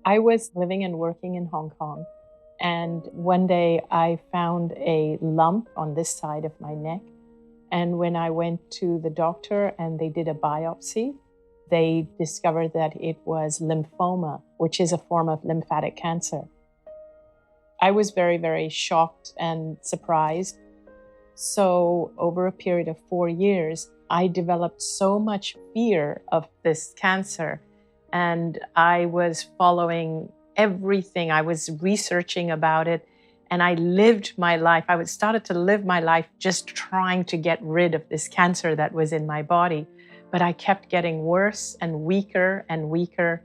I was living and working in Hong Kong, and one day I found a lump on this side of my neck. And when I went to the doctor and they did a biopsy, they discovered that it was lymphoma, which is a form of lymphatic cancer. I was very, very shocked and surprised. So, over a period of 4 years, I developed so much fear of this cancer. And I was following everything. I was researching about it. And I lived my life. I started to live my life just trying to get rid of this cancer that was in my body. But I kept getting worse and weaker and weaker.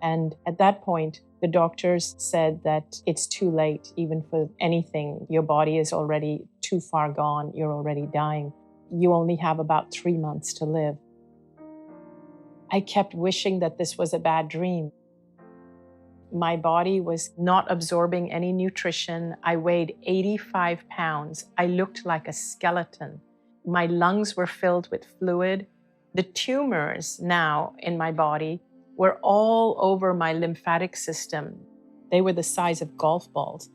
And at that point, the doctors said that it's too late, even for anything. Your body is already too far gone. You're already dying. You only have about 3 months to live. I kept wishing that this was a bad dream. My body was not absorbing any nutrition. I weighed 85 pounds. I looked like a skeleton. My lungs were filled with fluid. The tumors now in my body were all over my lymphatic system. They were the size of golf balls.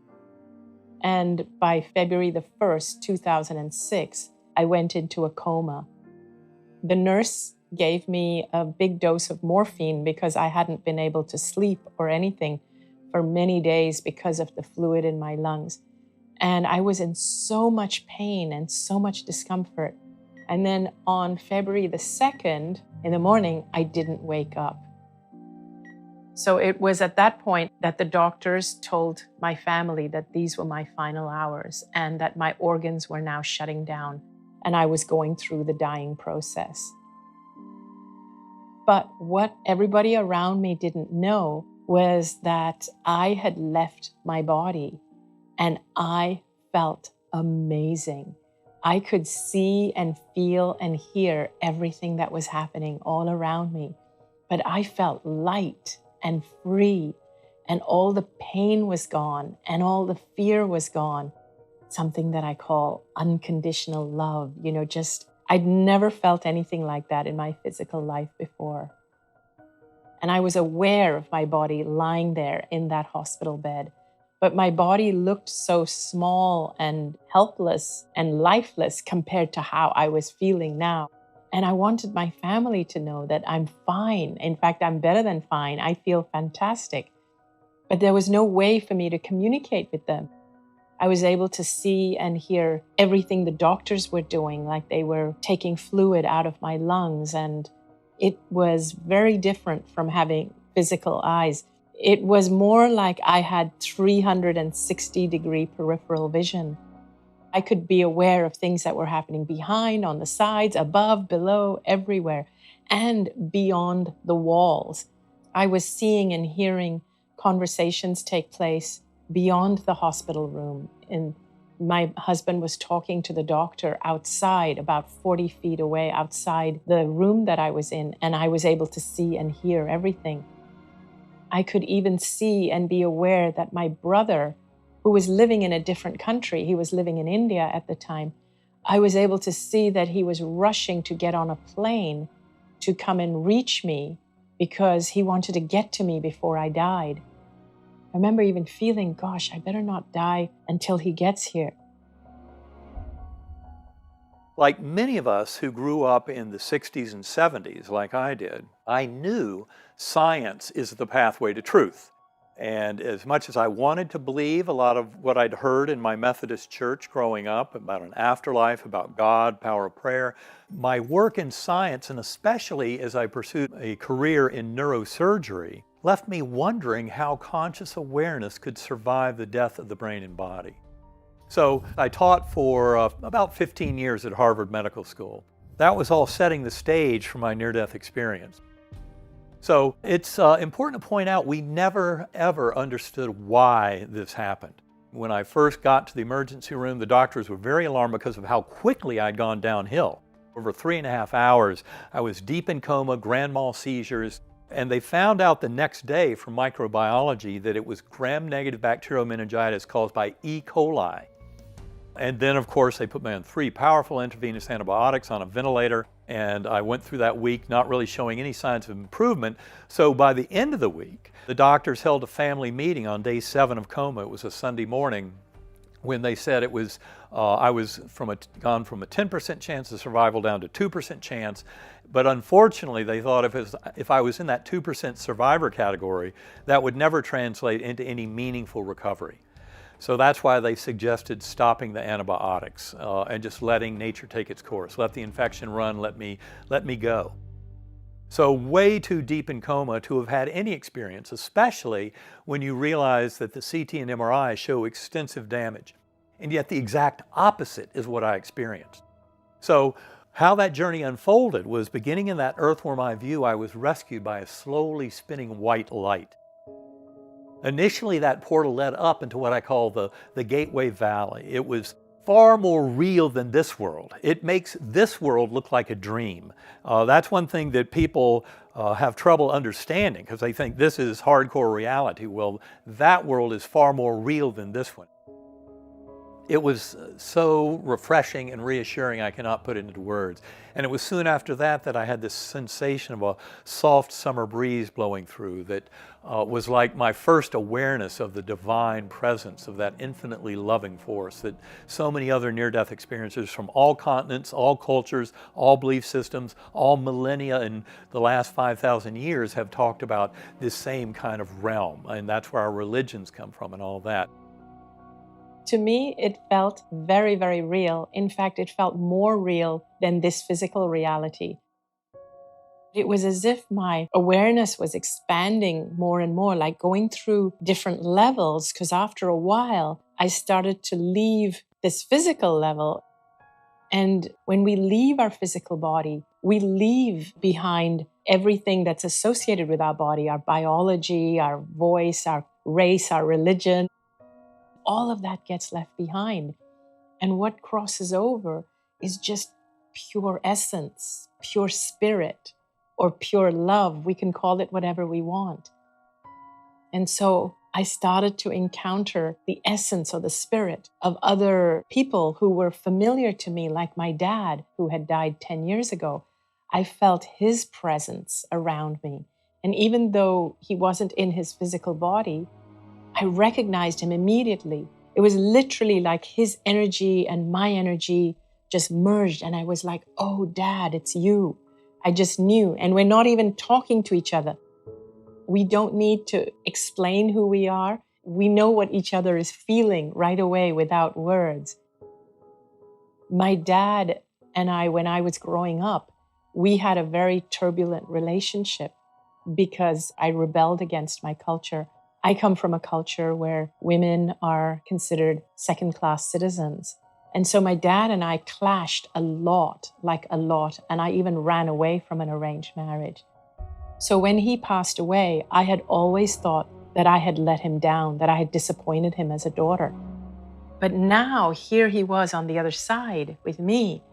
And by February the 1st, 2006, I went into a coma. The nurse gave me a big dose of morphine because I hadn't been able to sleep or anything for many days because of the fluid in my lungs. And I was in so much pain and so much discomfort. And then on February the 2nd, in the morning, I didn't wake up. So it was at that point that the doctors told my family that these were my final hours and that my organs were now shutting down and I was going through the dying process. But what everybody around me didn't know was that I had left my body and I felt amazing. I could see and feel and hear everything that was happening all around me, but I felt light and free, and all the pain was gone and all the fear was gone. Something that I call unconditional love, I'd never felt anything like that in my physical life before. And I was aware of my body lying there in that hospital bed, but my body looked so small and helpless and lifeless compared to how I was feeling now. And I wanted my family to know that I'm fine. In fact, I'm better than fine. I feel fantastic. But there was no way for me to communicate with them. I was able to see and hear everything the doctors were doing, like they were taking fluid out of my lungs. And it was very different from having physical eyes. It was more like I had 360-degree peripheral vision. I could be aware of things that were happening behind, on the sides, above, below, everywhere, and beyond the walls. I was seeing and hearing conversations take place beyond the hospital room. And my husband was talking to the doctor outside, about 40 feet away, outside the room that I was in, and I was able to see and hear everything. I could even see and be aware that my brother, who was living in a different country, he was living in India at the time, I was able to see that he was rushing to get on a plane to come and reach me because he wanted to get to me before I died. I remember even feeling, gosh, I better not die until he gets here. Like many of us who grew up in the 60s and 70s, like I did, I knew science is the pathway to truth. And as much as I wanted to believe a lot of what I'd heard in my Methodist church growing up about an afterlife, about God, power of prayer, my work in science, and especially as I pursued a career in neurosurgery, left me wondering how conscious awareness could survive the death of the brain and body. So I taught for about 15 years at Harvard Medical School. That was all setting the stage for my near-death experience. So it's important to point out we never ever understood why this happened. When I first got to the emergency room, the doctors were very alarmed because of how quickly I'd gone downhill. Over 3.5 hours, I was deep in coma, grand mal seizures, and they found out the next day from microbiology that it was gram-negative bacterial meningitis caused by E. coli. And then, of course, they put me on 3 powerful intravenous antibiotics on a ventilator, and I went through that week not really showing any signs of improvement. So by the end of the week, the doctors held a family meeting on day 7 of coma. It was a Sunday morning, when they said it was, I was gone from a 10% chance of survival down to 2% chance. But unfortunately, they thought if I was in that 2% survivor category, that would never translate into any meaningful recovery. So that's why they suggested stopping the antibiotics and just letting nature take its course. Let the infection run, let me go. So way too deep in coma to have had any experience, especially when you realize that the CT and MRI show extensive damage. And yet the exact opposite is what I experienced. So how that journey unfolded was, beginning in that earthworm eye view, I was rescued by a slowly spinning white light. Initially, that portal led up into what I call the Gateway Valley. It was far more real than this world. It makes this world look like a dream. That's one thing that people have trouble understanding, because they think this is hardcore reality. Well, that world is far more real than this one. It was so refreshing and reassuring, I cannot put it into words. And it was soon after that that I had this sensation of a soft summer breeze blowing through that was like my first awareness of the divine presence of that infinitely loving force that so many other near-death experiences from all continents, all cultures, all belief systems, all millennia in the last 5,000 years have talked about this same kind of realm. And that's where our religions come from and all that. To me, it felt very, very real. In fact, it felt more real than this physical reality. It was as if my awareness was expanding more and more, like going through different levels, because after a while, I started to leave this physical level. And when we leave our physical body, we leave behind everything that's associated with our body, our biology, our voice, our race, our religion. All of that gets left behind. And what crosses over is just pure essence, pure spirit, or pure love. We can call it whatever we want. And so I started to encounter the essence or the spirit of other people who were familiar to me, like my dad, who had died 10 years ago. I felt his presence around me. And even though he wasn't in his physical body, I recognized him immediately. It was literally like his energy and my energy just merged. And I was like, oh, Dad, it's you. I just knew. And we're not even talking to each other. We don't need to explain who we are. We know what each other is feeling right away without words. My dad and I, when I was growing up, we had a very turbulent relationship because I rebelled against my culture. I come from a culture where women are considered second-class citizens. And so my dad and I clashed a lot, and I even ran away from an arranged marriage. So when he passed away, I had always thought that I had let him down, that I had disappointed him as a daughter. But now here he was on the other side with me,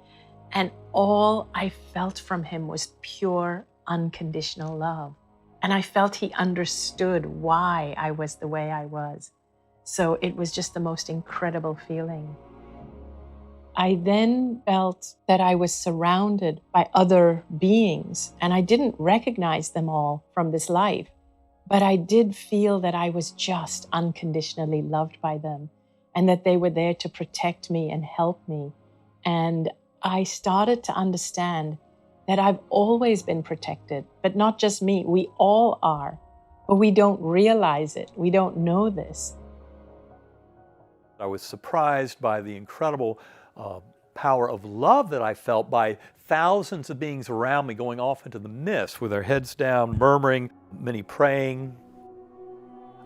and all I felt from him was pure, unconditional love. And I felt he understood why I was the way I was. So it was just the most incredible feeling. I then felt that I was surrounded by other beings, and I didn't recognize them all from this life. But I did feel that I was just unconditionally loved by them, and that they were there to protect me and help me. And I started to understand that I've always been protected, but not just me, we all are. But we don't realize it, we don't know this. I was surprised by the incredible power of love that I felt by thousands of beings around me going off into the mist with their heads down, murmuring, many praying.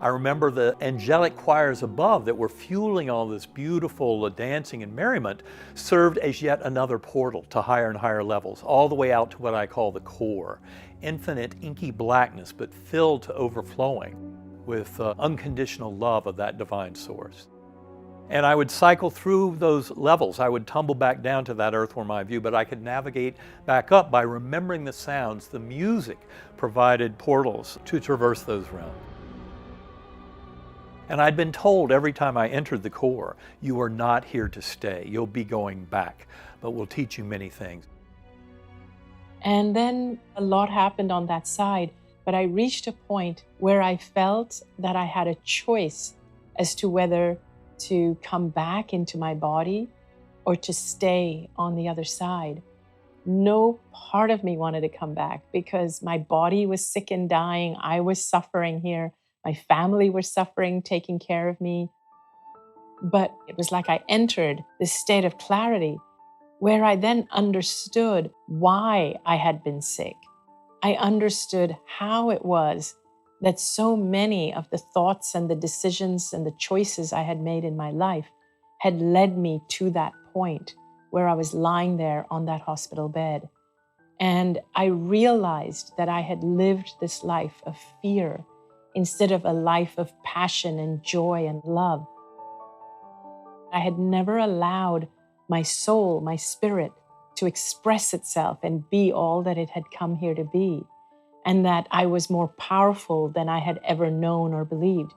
I remember the angelic choirs above that were fueling all this beautiful dancing and merriment served as yet another portal to higher and higher levels, all the way out to what I call the core. Infinite inky blackness, but filled to overflowing with unconditional love of that divine source. And I would cycle through those levels. I would tumble back down to that earthworm eye view, but I could navigate back up by remembering the sounds. The music provided portals to traverse those realms. And I'd been told every time I entered the Corps, you are not here to stay. You'll be going back, but we'll teach you many things. And then a lot happened on that side, but I reached a point where I felt that I had a choice as to whether to come back into my body or to stay on the other side. No part of me wanted to come back because my body was sick and dying. I was suffering here. My family was suffering, taking care of me. But it was like I entered this state of clarity where I then understood why I had been sick. I understood how it was that so many of the thoughts and the decisions and the choices I had made in my life had led me to that point where I was lying there on that hospital bed. And I realized that I had lived this life of fear instead of a life of passion and joy and love. I had never allowed my soul, my spirit, to express itself and be all that it had come here to be, and that I was more powerful than I had ever known or believed.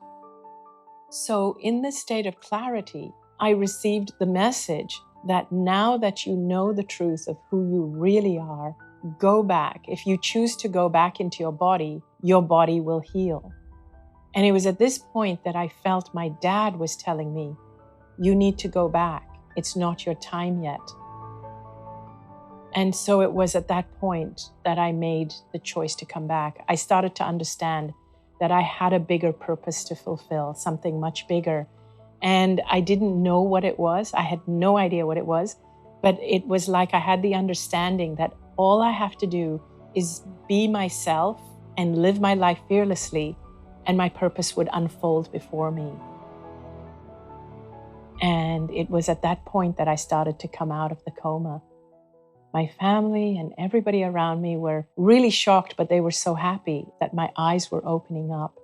So in this state of clarity, I received the message that now that you know the truth of who you really are, go back. If you choose to go back into your body will heal. And it was at this point that I felt my dad was telling me, you need to go back. It's not your time yet. And so it was at that point that I made the choice to come back. I started to understand that I had a bigger purpose to fulfill, something much bigger. And I didn't know what it was. I had no idea what it was. But it was like I had the understanding that all I have to do is be myself and live my life fearlessly, and my purpose would unfold before me. And it was at that point that I started to come out of the coma. My family and everybody around me were really shocked, but they were so happy that my eyes were opening up.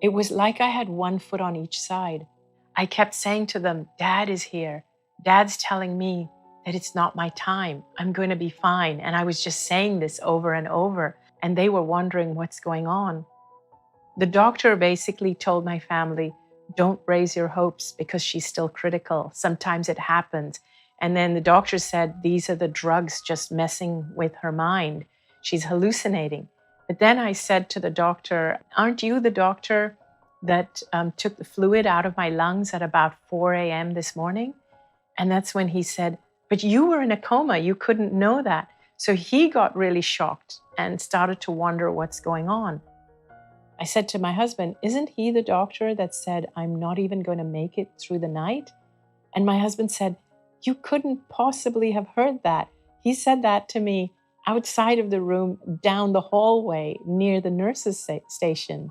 It was like I had one foot on each side. I kept saying to them, Dad is here. Dad's telling me that it's not my time. I'm going to be fine. And I was just saying this over and over, and they were wondering what's going on. The doctor basically told my family, don't raise your hopes because she's still critical. Sometimes it happens. And then the doctor said, these are the drugs just messing with her mind. She's hallucinating. But then I said to the doctor, aren't you the doctor that took the fluid out of my lungs at about 4 a.m. this morning? And that's when he said, but you were in a coma. You couldn't know that. So he got really shocked and started to wonder what's going on. I said to my husband, isn't he the doctor that said, I'm not even going to make it through the night? And my husband said, you couldn't possibly have heard that. He said that to me outside of the room, down the hallway near the nurses' station.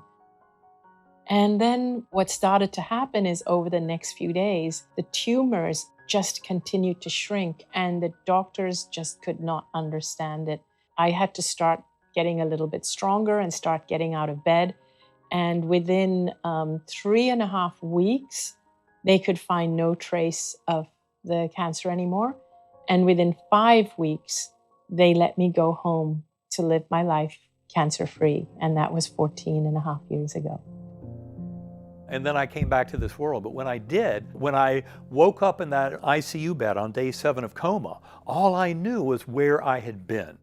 And then what started to happen is over the next few days, the tumors just continued to shrink and the doctors just could not understand it. I had to start getting a little bit stronger and start getting out of bed. And within 3.5 weeks, they could find no trace of the cancer anymore. And within 5 weeks, they let me go home to live my life cancer-free. And that was 14.5 years ago. And then I came back to this world. But when I did, when I woke up in that ICU bed on day 7 of coma, all I knew was where I had been.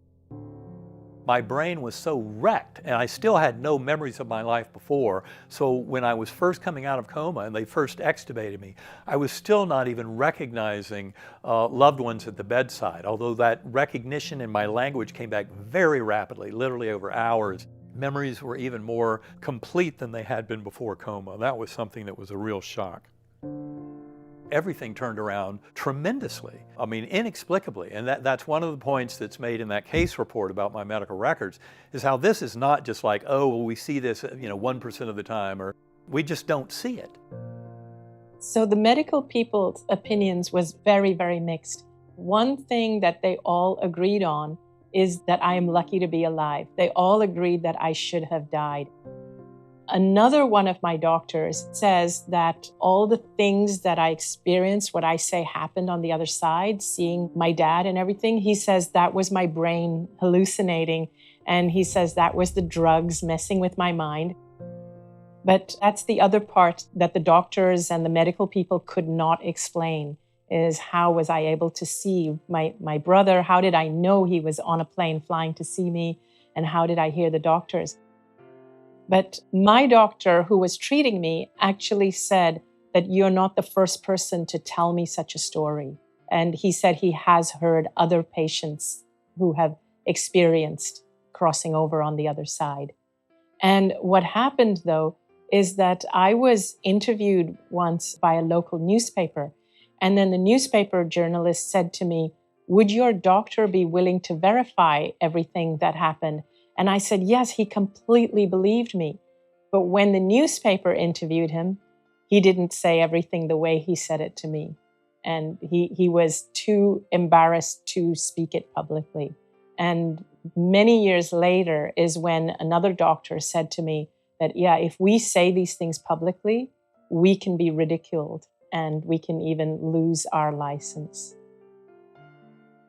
My brain was so wrecked, and I still had no memories of my life before. So when I was first coming out of coma and they first extubated me, I was still not even recognizing loved ones at the bedside, although that recognition in my language came back very rapidly, literally over hours. Memories were even more complete than they had been before coma. That was something that was a real shock. Everything turned around tremendously. I mean, inexplicably. And that's one of the points that's made in that case report about my medical records, is how this is not just like, oh, well, we see this, 1% of the time, or we just don't see it. So the medical people's opinions was very, very mixed. One thing that they all agreed on is that I am lucky to be alive. They all agreed that I should have died. Another one of my doctors says that all the things that I experienced, what I say happened on the other side, seeing my dad and everything, he says that was my brain hallucinating. And he says that was the drugs messing with my mind. But that's the other part that the doctors and the medical people could not explain, is how was I able to see my brother? How did I know he was on a plane flying to see me? And how did I hear the doctors? But my doctor who was treating me actually said that you're not the first person to tell me such a story. And he said he has heard other patients who have experienced crossing over on the other side. And what happened, though, is that I was interviewed once by a local newspaper. And then the newspaper journalist said to me, would your doctor be willing to verify everything that happened? And I said, yes, he completely believed me. But when the newspaper interviewed him, he didn't say everything the way he said it to me. And he was too embarrassed to speak it publicly. And many years later is when another doctor said to me that, yeah, if we say these things publicly, we can be ridiculed and we can even lose our license.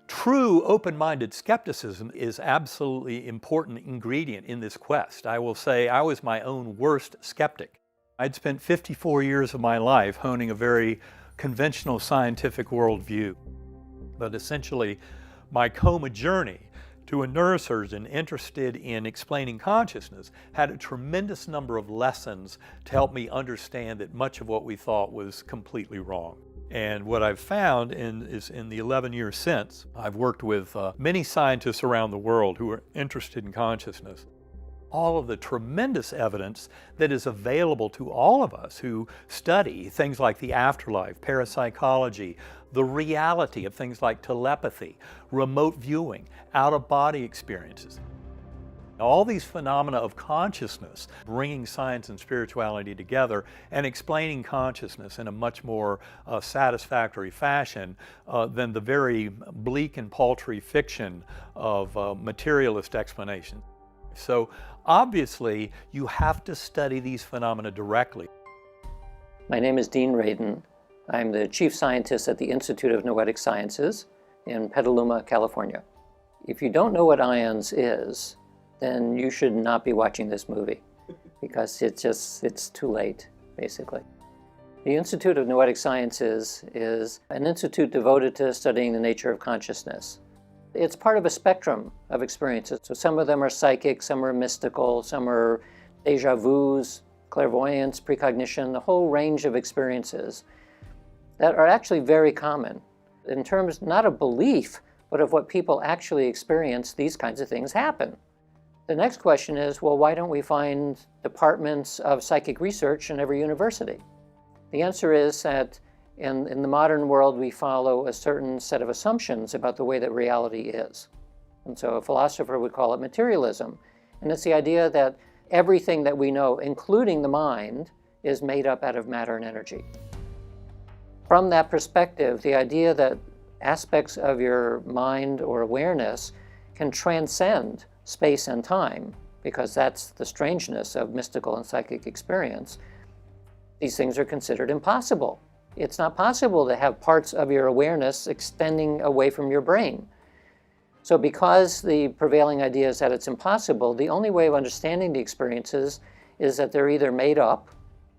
True open-minded skepticism is absolutely important ingredient in this quest. I will say I was my own worst skeptic. I'd spent 54 years of my life honing a very conventional scientific worldview. But essentially, my coma journey to a neurosurgeon interested in explaining consciousness had a tremendous number of lessons to help me understand that much of what we thought was completely wrong. And what I've found is in the 11 years since, I've worked with many scientists around the world who are interested in consciousness. All of the tremendous evidence that is available to all of us who study things like the afterlife, parapsychology, the reality of things like telepathy, remote viewing, out-of-body experiences. All these phenomena of consciousness, bringing science and spirituality together and explaining consciousness in a much more satisfactory fashion than the very bleak and paltry fiction of materialist explanation. So obviously, you have to study these phenomena directly. My name is Dean Radin. I'm the chief scientist at the Institute of Noetic Sciences in Petaluma, California. If you don't know what IONS is, then you should not be watching this movie because it's too late, basically. The Institute of Noetic Sciences is an institute devoted to studying the nature of consciousness. It's part of a spectrum of experiences. So some of them are psychic, some are mystical, some are déjà vus, clairvoyance, precognition, a whole range of experiences that are actually very common in terms not of belief, but of what people actually experience. These kinds of things happen. The next question is, well, why don't we find departments of psychic research in every university? The answer is that in the modern world, we follow a certain set of assumptions about the way that reality is. And so a philosopher would call it materialism. And it's the idea that everything that we know, including the mind, is made up out of matter and energy. From that perspective, the idea that aspects of your mind or awareness can transcend space and time, because that's the strangeness of mystical and psychic experience, these things are considered impossible. It's not possible to have parts of your awareness extending away from your brain. So because the prevailing idea is that it's impossible, the only way of understanding the experiences is that they're either made up,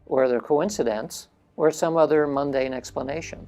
or they're coincidence, or some other mundane explanation.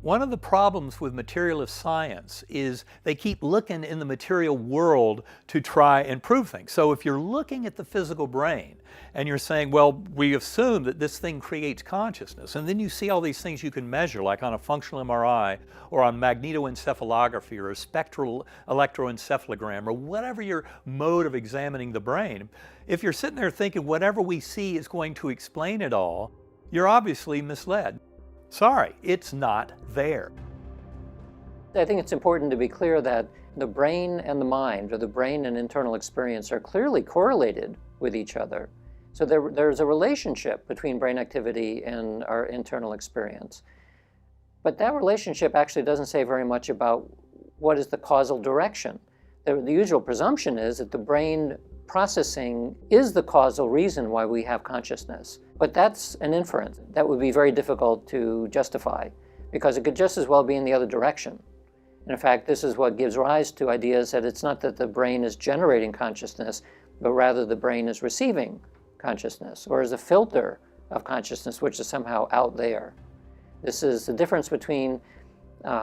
One of the problems with materialist science is they keep looking in the material world to try and prove things. So if you're looking at the physical brain and you're saying, well, we assume that this thing creates consciousness, and then you see all these things you can measure, like on a functional MRI or on magnetoencephalography or a spectral electroencephalogram or whatever your mode of examining the brain, if you're sitting there thinking whatever we see is going to explain it all, you're obviously misled. Sorry, it's not there. I think it's important to be clear that the brain and the mind, or the brain and internal experience, are clearly correlated with each other. So there's a relationship between brain activity and our internal experience. But that relationship actually doesn't say very much about what is the causal direction. The usual presumption is that the brain processing is the causal reason why we have consciousness. But that's an inference that would be very difficult to justify, because it could just as well be in the other direction. And in fact, this is what gives rise to ideas that it's not that the brain is generating consciousness, but rather the brain is receiving consciousness or as a filter of consciousness, which is somehow out there. This is the difference between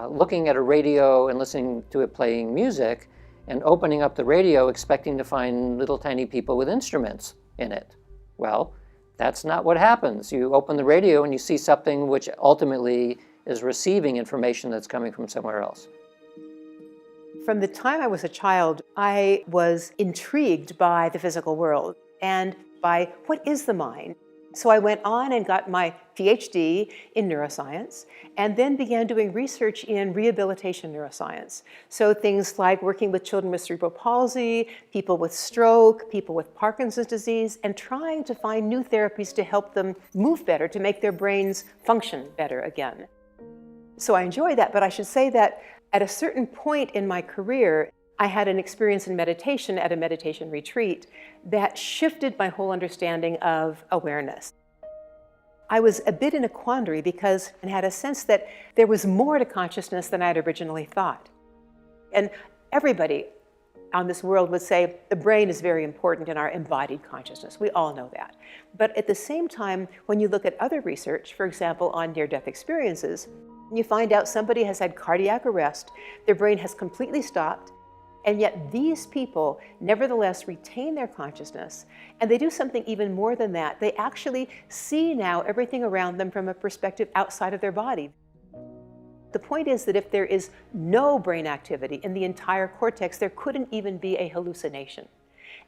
looking at a radio and listening to it playing music and opening up the radio expecting to find little tiny people with instruments in it. Well, that's not what happens. You open the radio and you see something which ultimately is receiving information that's coming from somewhere else. From the time I was a child, I was intrigued by the physical world and by what is the mind. So I went on and got my PhD in neuroscience and then began doing research in rehabilitation neuroscience. So things like working with children with cerebral palsy, people with stroke, people with Parkinson's disease, and trying to find new therapies to help them move better, to make their brains function better again. So I enjoy that, but I should say that at a certain point in my career, I had an experience in meditation at a meditation retreat that shifted my whole understanding of awareness. I was a bit in a quandary because I had a sense that there was more to consciousness than I had originally thought. And everybody on this world would say the brain is very important in our embodied consciousness. We all know that. But at the same time, when you look at other research, for example, on near-death experiences, you find out somebody has had cardiac arrest, their brain has completely stopped, and yet these people nevertheless retain their consciousness, and they do something even more than that. They actually see now everything around them from a perspective outside of their body. The point is that if there is no brain activity in the entire cortex, there couldn't even be a hallucination.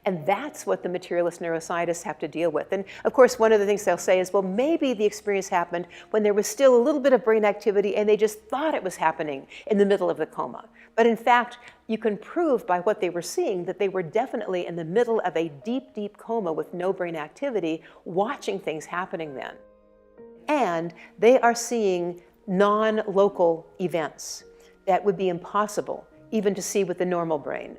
And that's what the materialist neuroscientists have to deal with. And of course, one of the things they'll say is, well, maybe the experience happened when there was still a little bit of brain activity and they just thought it was happening in the middle of the coma. But in fact, you can prove by what they were seeing that they were definitely in the middle of a deep, deep coma with no brain activity, watching things happening then. And they are seeing non-local events that would be impossible even to see with the normal brain.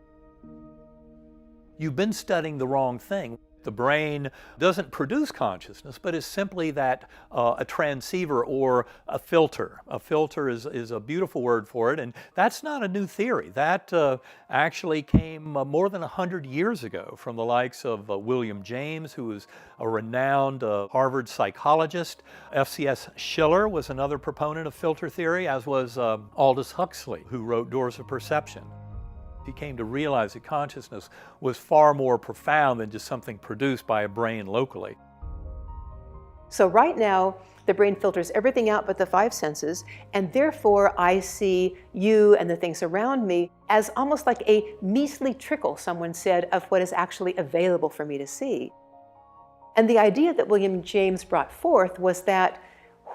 You've been studying the wrong thing. The brain doesn't produce consciousness, but is simply that a transceiver or a filter. A filter is a beautiful word for it, and that's not a new theory. That actually came more than 100 years ago from the likes of William James, who was a renowned Harvard psychologist. F.C.S. Schiller was another proponent of filter theory, as was Aldous Huxley, who wrote Doors of Perception. He came to realize that consciousness was far more profound than just something produced by a brain locally. So right now, the brain filters everything out but the five senses, and therefore I see you and the things around me as almost like a measly trickle, someone said, of what is actually available for me to see. And the idea that William James brought forth was that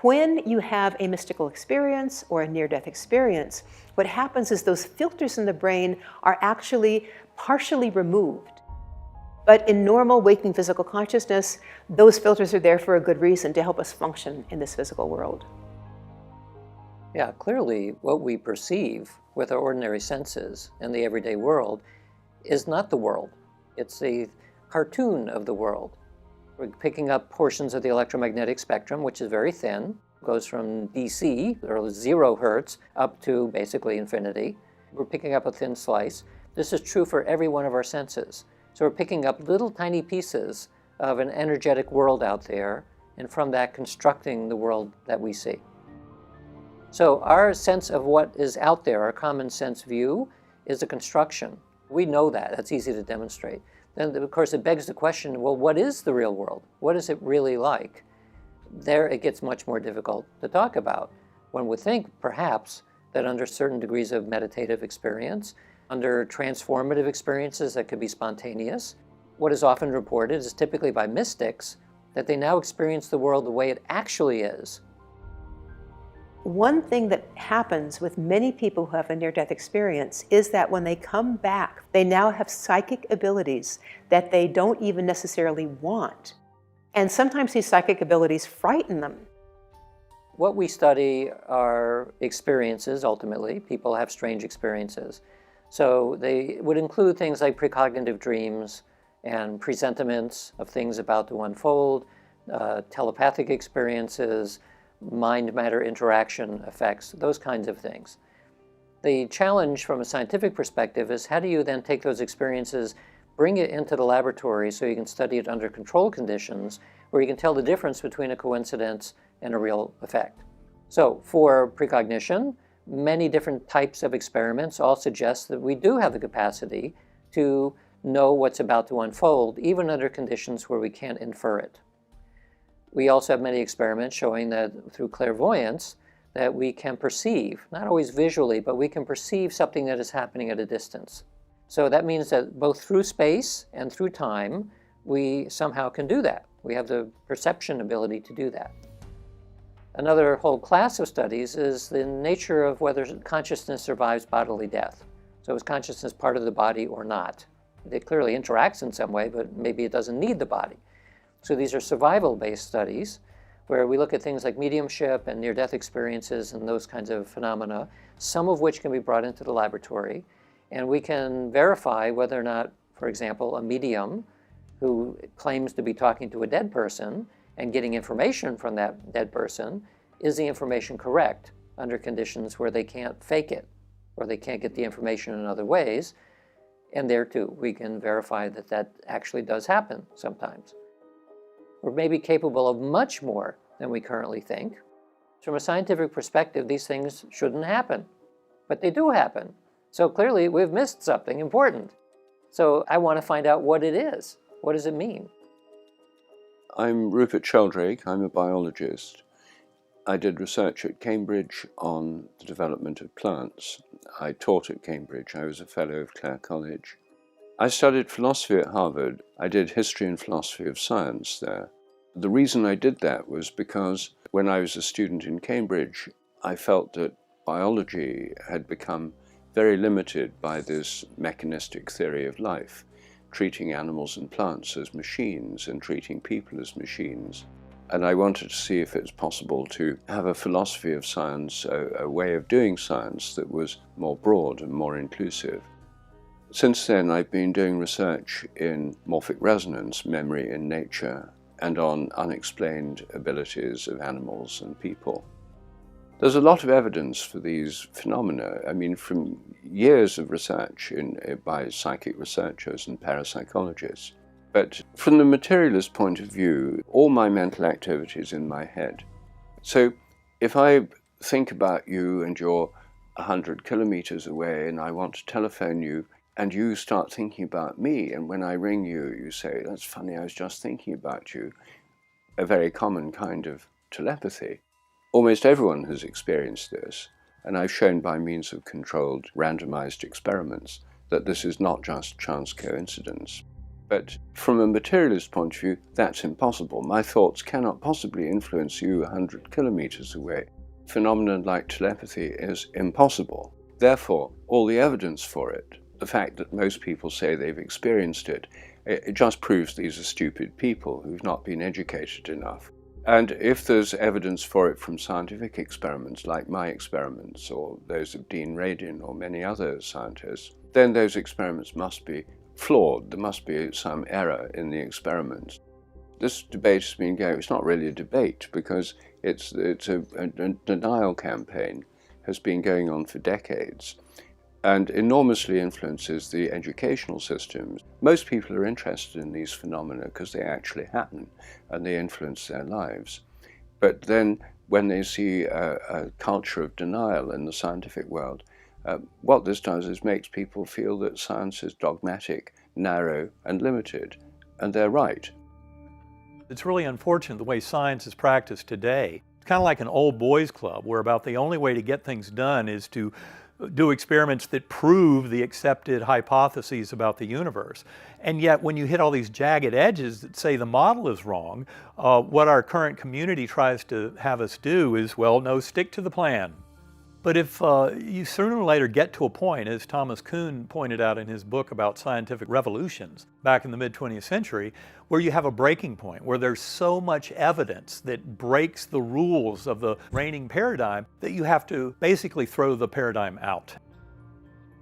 when you have a mystical experience or a near-death experience, what happens is those filters in the brain are actually partially removed. But in normal waking physical consciousness, those filters are there for a good reason, to help us function in this physical world. Yeah, clearly what we perceive with our ordinary senses in the everyday world is not the world. It's a cartoon of the world. We're picking up portions of the electromagnetic spectrum, which is very thin. It goes from DC, or 0 hertz, up to basically infinity. We're picking up a thin slice. This is true for every one of our senses. So we're picking up little tiny pieces of an energetic world out there, and from that constructing the world that we see. So our sense of what is out there, our common sense view, is a construction. We know that. That's easy to demonstrate. Then, of course, it begs the question, well, what is the real world? What is it really like? There it gets much more difficult to talk about. One would think, perhaps, that under certain degrees of meditative experience, under transformative experiences that could be spontaneous, what is often reported is typically by mystics, that they now experience the world the way it actually is. One thing that happens with many people who have a near-death experience is that when they come back, they now have psychic abilities that they don't even necessarily want. And sometimes these psychic abilities frighten them. What we study are experiences, ultimately. People have strange experiences. So they would include things like precognitive dreams and presentiments of things about to unfold, telepathic experiences, mind-matter interaction effects, those kinds of things. The challenge from a scientific perspective is how do you then take those experiences bring it into the laboratory so you can study it under controlled conditions where you can tell the difference between a coincidence and a real effect. So for precognition, many different types of experiments all suggest that we do have the capacity to know what's about to unfold, even under conditions where we can't infer it. We also have many experiments showing that through clairvoyance, that we can perceive, not always visually, but we can perceive something that is happening at a distance. So that means that both through space and through time, we somehow can do that. We have the perception ability to do that. Another whole class of studies is the nature of whether consciousness survives bodily death. So is consciousness part of the body or not? It clearly interacts in some way, but maybe it doesn't need the body. So these are survival-based studies where we look at things like mediumship and near-death experiences and those kinds of phenomena, some of which can be brought into the laboratory, and we can verify whether or not, for example, a medium who claims to be talking to a dead person and getting information from that dead person, is the information correct under conditions where they can't fake it or they can't get the information in other ways. And there too, we can verify that that actually does happen sometimes. We're maybe capable of much more than we currently think. From a scientific perspective, these things shouldn't happen, but they do happen. So clearly we've missed something important. So I want to find out what it is. What does it mean? I'm Rupert Sheldrake. I'm a biologist. I did research at Cambridge on the development of plants. I taught at Cambridge. I was a fellow of Clare College. I studied philosophy at Harvard. I did history and philosophy of science there. The reason I did that was because when I was a student in Cambridge, I felt that biology had become very limited by this mechanistic theory of life, treating animals and plants as machines and treating people as machines. And I wanted to see if it's possible to have a philosophy of science, a way of doing science that was more broad and more inclusive. Since then, I've been doing research in morphic resonance, memory in nature, and on unexplained abilities of animals and people. There's a lot of evidence for these phenomena. I mean, from years of research by psychic researchers and parapsychologists. But from the materialist point of view, all my mental activity is in my head. So if I think about you and you're 100 kilometers away and I want to telephone you, and you start thinking about me, and when I ring you, you say, "That's funny, I was just thinking about you," a very common kind of telepathy. Almost everyone has experienced this, and I've shown by means of controlled, randomized experiments that this is not just chance coincidence. But from a materialist point of view, that's impossible. My thoughts cannot possibly influence you 100 kilometers away. A phenomenon like telepathy is impossible. Therefore, all the evidence for it, the fact that most people say they've experienced it, it just proves these are stupid people who've not been educated enough. And if there's evidence for it from scientific experiments, like my experiments, or those of Dean Radin or many other scientists, then those experiments must be flawed. There must be some error in the experiments. This debate has been going, it's not really a debate, because it's a denial campaign, has been going on for decades, and enormously influences the educational systems. Most people are interested in these phenomena because they actually happen and they influence their lives. But then when they see a culture of denial in the scientific world, what this does is makes people feel that science is dogmatic, narrow, and limited, and they're right. It's really unfortunate the way science is practiced today. It's kind of like an old boys club where about the only way to get things done is to do experiments that prove the accepted hypotheses about the universe. And yet when you hit all these jagged edges that say the model is wrong, what our current community tries to have us do is, well, no, stick to the plan. But if you sooner or later get to a point, as Thomas Kuhn pointed out in his book about scientific revolutions back in the mid-20th century, where you have a breaking point, where there's so much evidence that breaks the rules of the reigning paradigm that you have to basically throw the paradigm out.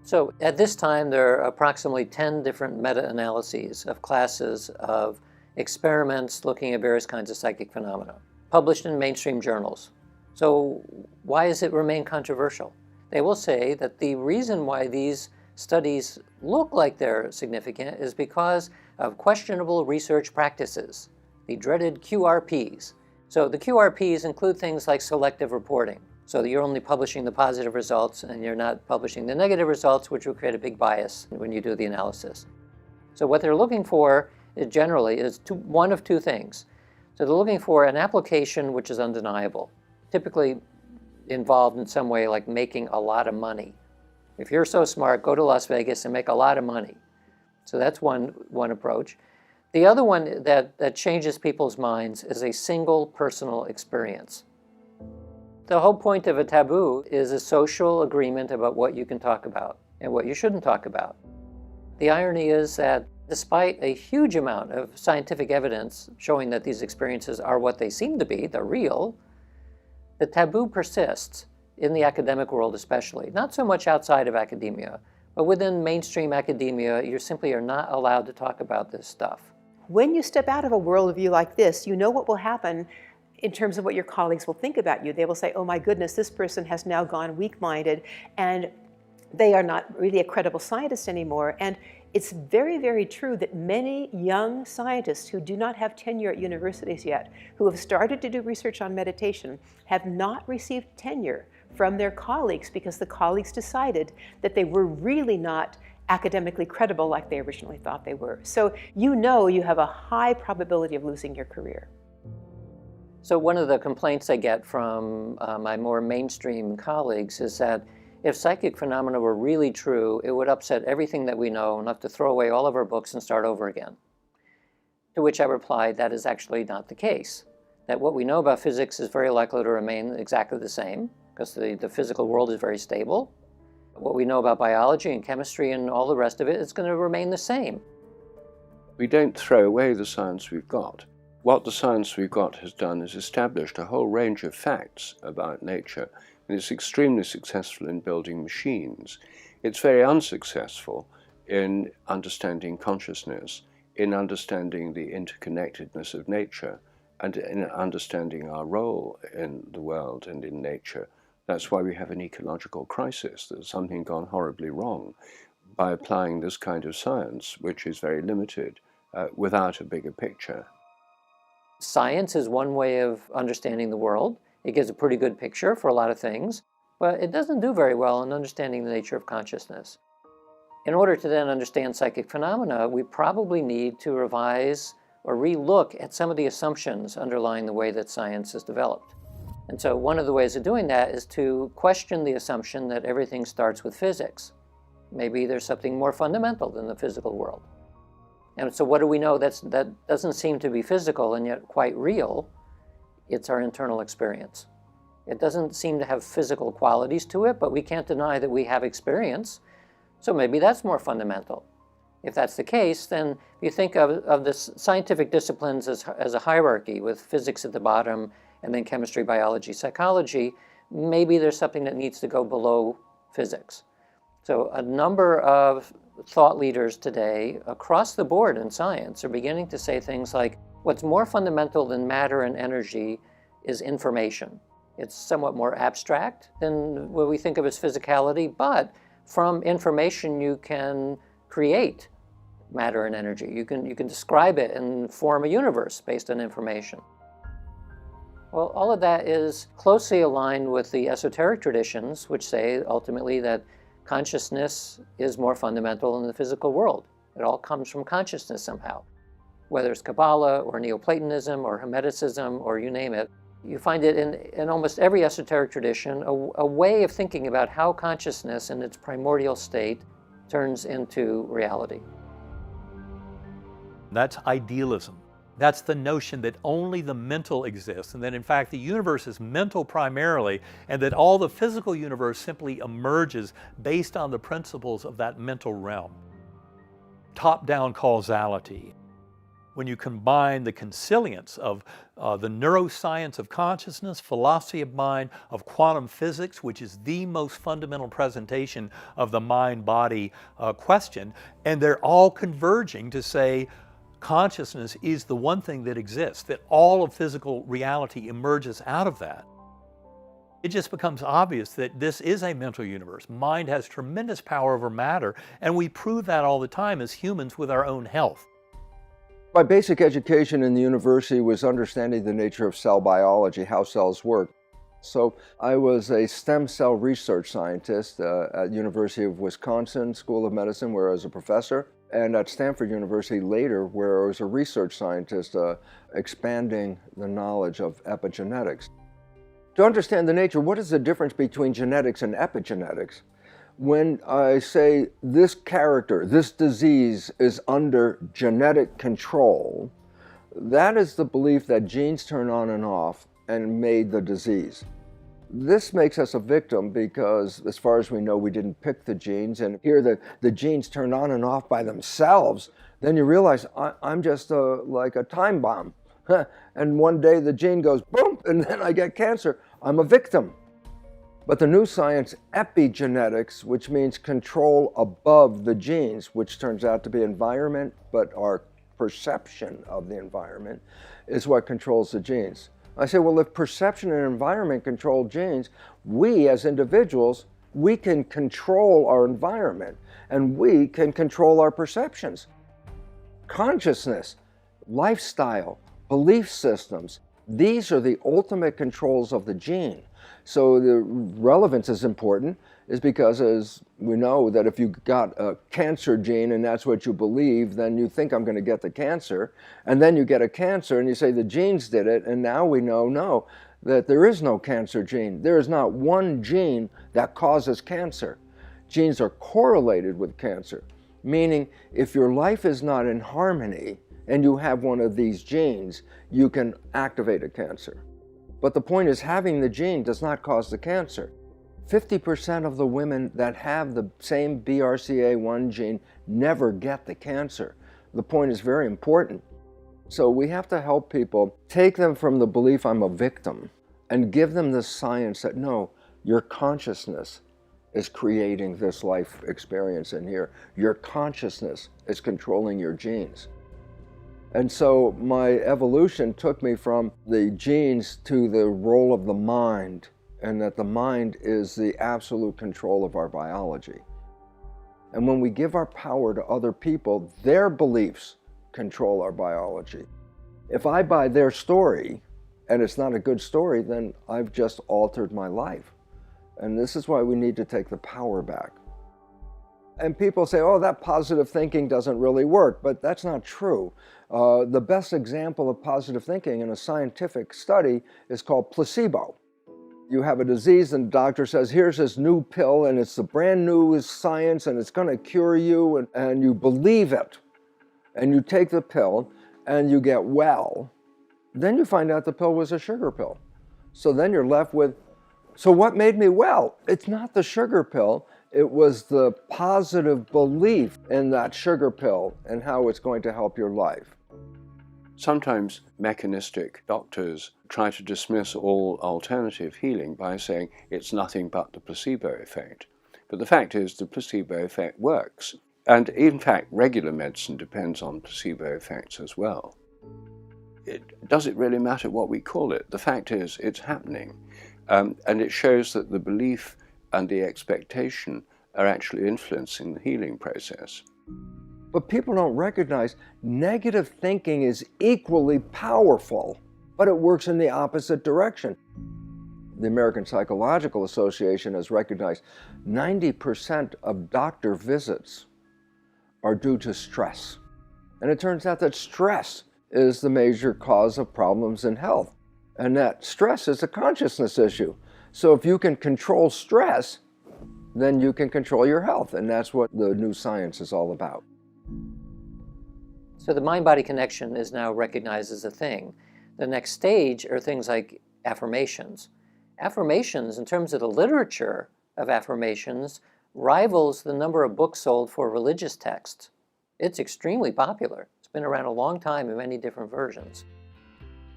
So at this time, there are approximately 10 different meta-analyses of classes of experiments looking at various kinds of psychic phenomena, published in mainstream journals. So why does it remain controversial? They will say that the reason why these studies look like they're significant is because of questionable research practices, the dreaded QRPs. So the QRPs include things like selective reporting. So that you're only publishing the positive results and you're not publishing the negative results, which will create a big bias when you do the analysis. So what they're looking for generally is one of two things. So they're looking for an application which is undeniable, typically involved in some way like making a lot of money. If you're so smart, go to Las Vegas and make a lot of money. So that's one approach. The other one that changes people's minds is a single personal experience. The whole point of a taboo is a social agreement about what you can talk about and what you shouldn't talk about. The irony is that despite a huge amount of scientific evidence showing that these experiences are what they seem to be, they're real, the taboo persists in the academic world especially, not so much outside of academia, but within mainstream academia, you simply are not allowed to talk about this stuff. When you step out of a worldview like this, you know what will happen in terms of what your colleagues will think about you. They will say, oh my goodness, this person has now gone weak-minded and they are not really a credible scientist anymore. And it's very, very true that many young scientists who do not have tenure at universities yet, who have started to do research on meditation, have not received tenure from their colleagues because the colleagues decided that they were really not academically credible like they originally thought they were. So you know you have a high probability of losing your career. So one of the complaints I get from my more mainstream colleagues is that if psychic phenomena were really true, it would upset everything that we know and have to throw away all of our books and start over again. To which I replied, that is actually not the case. That what we know about physics is very likely to remain exactly the same, because the physical world is very stable. What we know about biology and chemistry and all the rest of it is going to remain the same. We don't throw away the science we've got. What the science we've got has done is established a whole range of facts about nature, and it's extremely successful in building machines. It's very unsuccessful in understanding consciousness, in understanding the interconnectedness of nature, and in understanding our role in the world and in nature. That's why we have an ecological crisis. There's something gone horribly wrong by applying this kind of science, which is very limited, without a bigger picture. Science is one way of understanding the world. It gives a pretty good picture for a lot of things, but it doesn't do very well in understanding the nature of consciousness. In order to then understand psychic phenomena, we probably need to revise or re-look at some of the assumptions underlying the way that science is developed. And so one of the ways of doing that is to question the assumption that everything starts with physics. Maybe there's something more fundamental than the physical world. And so what do we know that doesn't seem to be physical and yet quite real? It's our internal experience. It doesn't seem to have physical qualities to it, but we can't deny that we have experience. So maybe that's more fundamental. If that's the case, then if you think of the scientific disciplines as a hierarchy with physics at the bottom and then chemistry, biology, psychology, maybe there's something that needs to go below physics. So a number of thought leaders today across the board in science are beginning to say things like, what's more fundamental than matter and energy is information. It's somewhat more abstract than what we think of as physicality, but from information you can create matter and energy. You can describe it and form a universe based on information. Well, all of that is closely aligned with the esoteric traditions, which say ultimately that consciousness is more fundamental in the physical world. It all comes from consciousness somehow. Whether it's Kabbalah or Neoplatonism or Hermeticism or you name it, you find it in almost every esoteric tradition, a way of thinking about how consciousness in its primordial state turns into reality. That's idealism. That's the notion that only the mental exists, and that in fact the universe is mental primarily, and that all the physical universe simply emerges based on the principles of that mental realm. Top-down causality. When you combine the consilience of the neuroscience of consciousness, philosophy of mind, of quantum physics, which is the most fundamental presentation of the mind-body question, and they're all converging to say, consciousness is the one thing that exists, that all of physical reality emerges out of that. it just becomes obvious that this is a mental universe. Mind has tremendous power over matter, and we prove that all the time as humans with our own health. My basic education in the university was understanding the nature of cell biology, how cells work. So I was a stem cell research scientist at University of Wisconsin School of Medicine, where I was a professor, and at Stanford University later, where I was a research scientist, expanding the knowledge of epigenetics. To understand the nature, what is the difference between genetics and epigenetics? When I say this character, this disease is under genetic control, that is the belief that genes turn on and off and made the disease. This makes us a victim because, as far as we know, we didn't pick the genes, and here the genes turn on and off by themselves. Then you realize, I'm just like a time bomb. And one day the gene goes boom, and then I get cancer. I'm a victim. But the new science, epigenetics, which means control above the genes, which turns out to be environment, but our perception of the environment, is what controls the genes. I say, well, if perception and environment control genes, we as individuals, we can control our environment, and we can control our perceptions. Consciousness, lifestyle, belief systems, these are the ultimate controls of the gene. So the relevance is important, is because, as we know, that if you got a cancer gene and that's what you believe, then you think I'm going to get the cancer, and then you get a cancer and you say the genes did it, and now we know, no, that there is no cancer gene. There is not one gene that causes cancer. Genes are correlated with cancer, meaning if your life is not in harmony and you have one of these genes, you can activate a cancer. But the point is, having the gene does not cause the cancer. 50% of the women that have the same BRCA1 gene never get the cancer. The point is very important. So we have to help people, take them from the belief I'm a victim, and give them the science that, no, your consciousness is creating this life experience in here. Your consciousness is controlling your genes. And so my evolution took me from the genes to the role of the mind, and that the mind is the absolute control of our biology. And when we give our power to other people, their beliefs control our biology. If I buy their story, and it's not a good story, then I've just altered my life. And this is why we need to take the power back. And people say, oh, that positive thinking doesn't really work, but that's not true. The best example of positive thinking in a scientific study is called placebo. You have a disease and the doctor says, here's this new pill and it's the brand new science and it's going to cure you, and you believe it. And you take the pill and you get well. Then you find out the pill was a sugar pill. So then you're left with, so what made me well? It's not the sugar pill. It was the positive belief in that sugar pill and how it's going to help your life. Sometimes mechanistic doctors try to dismiss all alternative healing by saying it's nothing but the placebo effect. But the fact is the placebo effect works. And in fact, regular medicine depends on placebo effects as well. Does it really matter what we call it? The fact is it's happening. And it shows that the belief and the expectation are actually influencing the healing process. But people don't recognize negative thinking is equally powerful, but it works in the opposite direction. The American Psychological Association has recognized 90% of doctor visits are due to stress. And it turns out that stress is the major cause of problems in health. And that stress is a consciousness issue. So if you can control stress, then you can control your health. And that's what the new science is all about. So the mind-body connection is now recognized as a thing. The next stage are things like affirmations. Affirmations, in terms of the literature of affirmations, rivals the number of books sold for religious texts. It's extremely popular. It's been around a long time in many different versions.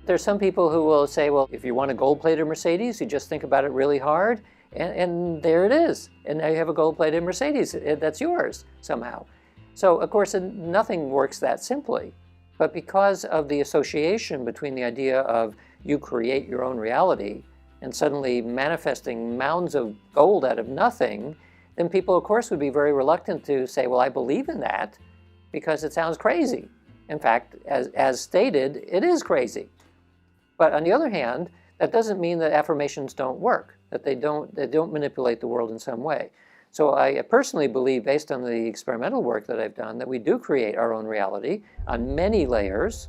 There's some people who will say, well, if you want a gold-plated Mercedes, you just think about it really hard, and there it is. And now you have a gold-plated Mercedes. That's yours somehow. So, of course, nothing works that simply. But because of the association between the idea of you create your own reality and suddenly manifesting mounds of gold out of nothing, then people, of course, would be very reluctant to say, well, I believe in that because it sounds crazy. In fact, as stated, it is crazy. But on the other hand, that doesn't mean that affirmations don't work, that they don't manipulate the world in some way. So I personally believe, based on the experimental work that I've done, that we do create our own reality on many layers.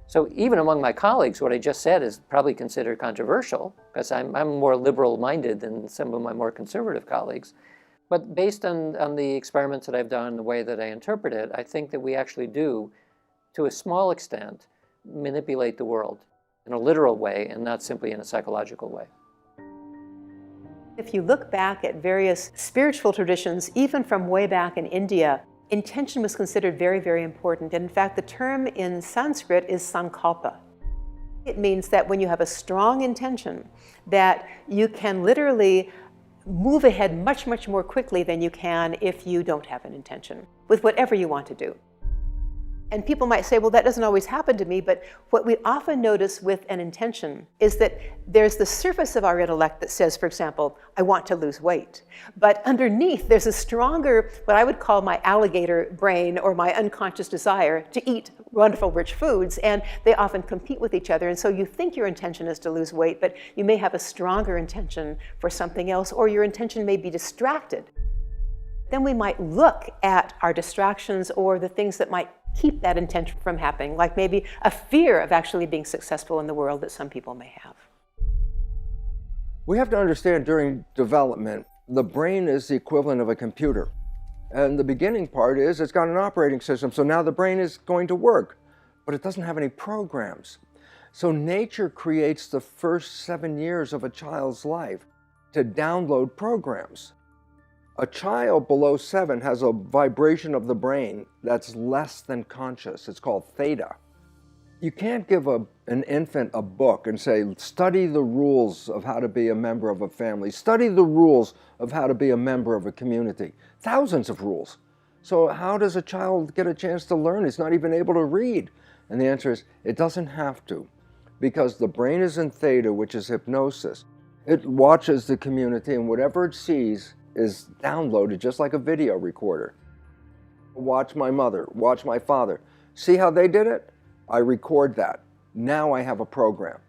So even among my colleagues, what I just said is probably considered controversial, because I'm more liberal-minded than some of my more conservative colleagues. But based on the experiments that I've done, the way that I interpret it, I think that we actually do, to a small extent, manipulate the world in a literal way and not simply in a psychological way. If you look back at various spiritual traditions, even from way back in India, intention was considered very, very important. And in fact, the term in Sanskrit is sankalpa. It means that when you have a strong intention, that you can literally move ahead much, much more quickly than you can if you don't have an intention with whatever you want to do. And people might say, well, that doesn't always happen to me, but what we often notice with an intention is that there's the surface of our intellect that says, for example, I want to lose weight. But underneath, there's a stronger, what I would call my alligator brain or my unconscious desire to eat wonderful, rich foods, and they often compete with each other. And so you think your intention is to lose weight, but you may have a stronger intention for something else, or your intention may be distracted. Then we might look at our distractions or the things that might keep that intention from happening, like maybe a fear of actually being successful in the world that some people may have. We have to understand during development, the brain is the equivalent of a computer. And the beginning part is it's got an operating system, so now the brain is going to work, but it doesn't have any programs. So nature creates the first 7 years of a child's life to download programs. A child below 7 has a vibration of the brain that's less than conscious. It's called theta. You can't give an infant a book and say, study the rules of how to be a member of a family, study the rules of how to be a member of a community. Thousands of rules. So how does a child get a chance to learn? He's not even able to read. And the answer is, it doesn't have to, because the brain is in theta, which is hypnosis. It watches the community, and whatever it sees is downloaded just like a video recorder. Watch my mother, watch my father. See how they did it? I record that. Now I have a program.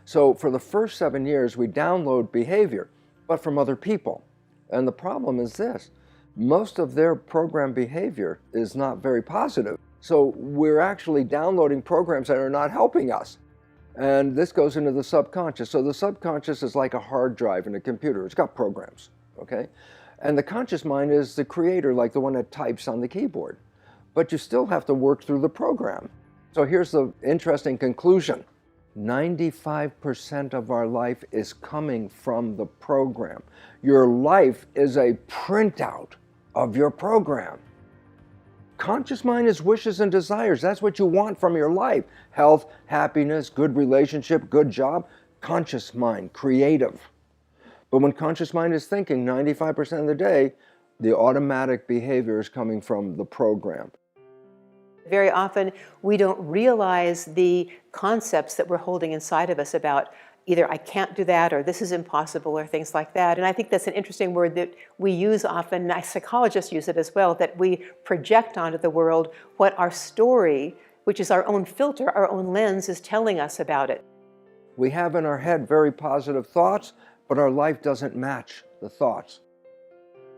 So for the first 7 years, we download behavior, but from other people. And the problem is this: most of their program behavior is not very positive. So we're actually downloading programs that are not helping us. And this goes into the subconscious. So the subconscious is like a hard drive in a computer. It's got programs, okay? And the conscious mind is the creator, like the one that types on the keyboard. But you still have to work through the program. So here's the interesting conclusion. 95% of our life is coming from the program. Your life is a printout of your program. Conscious mind is wishes and desires. That's what you want from your life. Health, happiness, good relationship, good job. Conscious mind, creative. But when conscious mind is thinking 95% of the day, the automatic behavior is coming from the program. Very often, we don't realize the concepts that we're holding inside of us about either I can't do that or this is impossible or things like that. And I think that's an interesting word that we use often, psychologists use it as well, that we project onto the world what our story, which is our own filter, our own lens, is telling us about it. We have in our head very positive thoughts, but our life doesn't match the thoughts.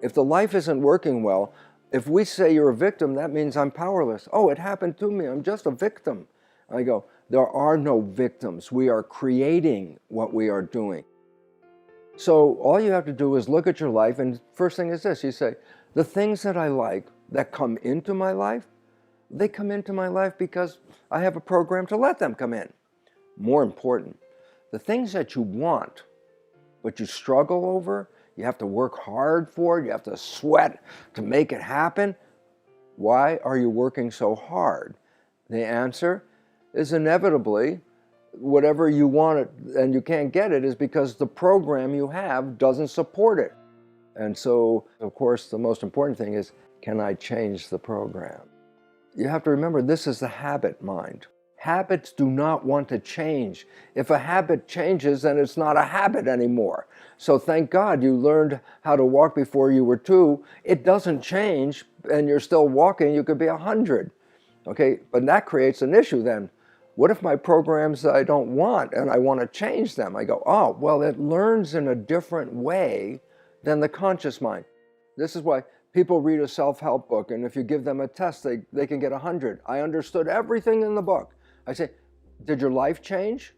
If the life isn't working well, if we say you're a victim, that means I'm powerless. Oh, it happened to me, I'm just a victim. I go, there are no victims. We are creating what we are doing. So all you have to do is look at your life, and first thing is this, you say, the things that I like that come into my life, they come into my life because I have a program to let them come in. More important, the things that you want, but you struggle over, you have to work hard for it, you have to sweat to make it happen. Why are you working so hard? The answer is inevitably whatever you want and you can't get it is because the program you have doesn't support it. And so, of course, the most important thing is, can I change the program? You have to remember, this is the habit mind. Habits do not want to change. If a habit changes, then it's not a habit anymore. So thank God you learned how to walk before you were 2. It doesn't change, and you're still walking. You could be 100. Okay, but that creates an issue then. What if my programs I don't want and I want to change them? I go, oh, well, it learns in a different way than the conscious mind. This is why people read a self-help book, and if you give them a test, they can get 100. I understood everything in the book. I say, did your life change?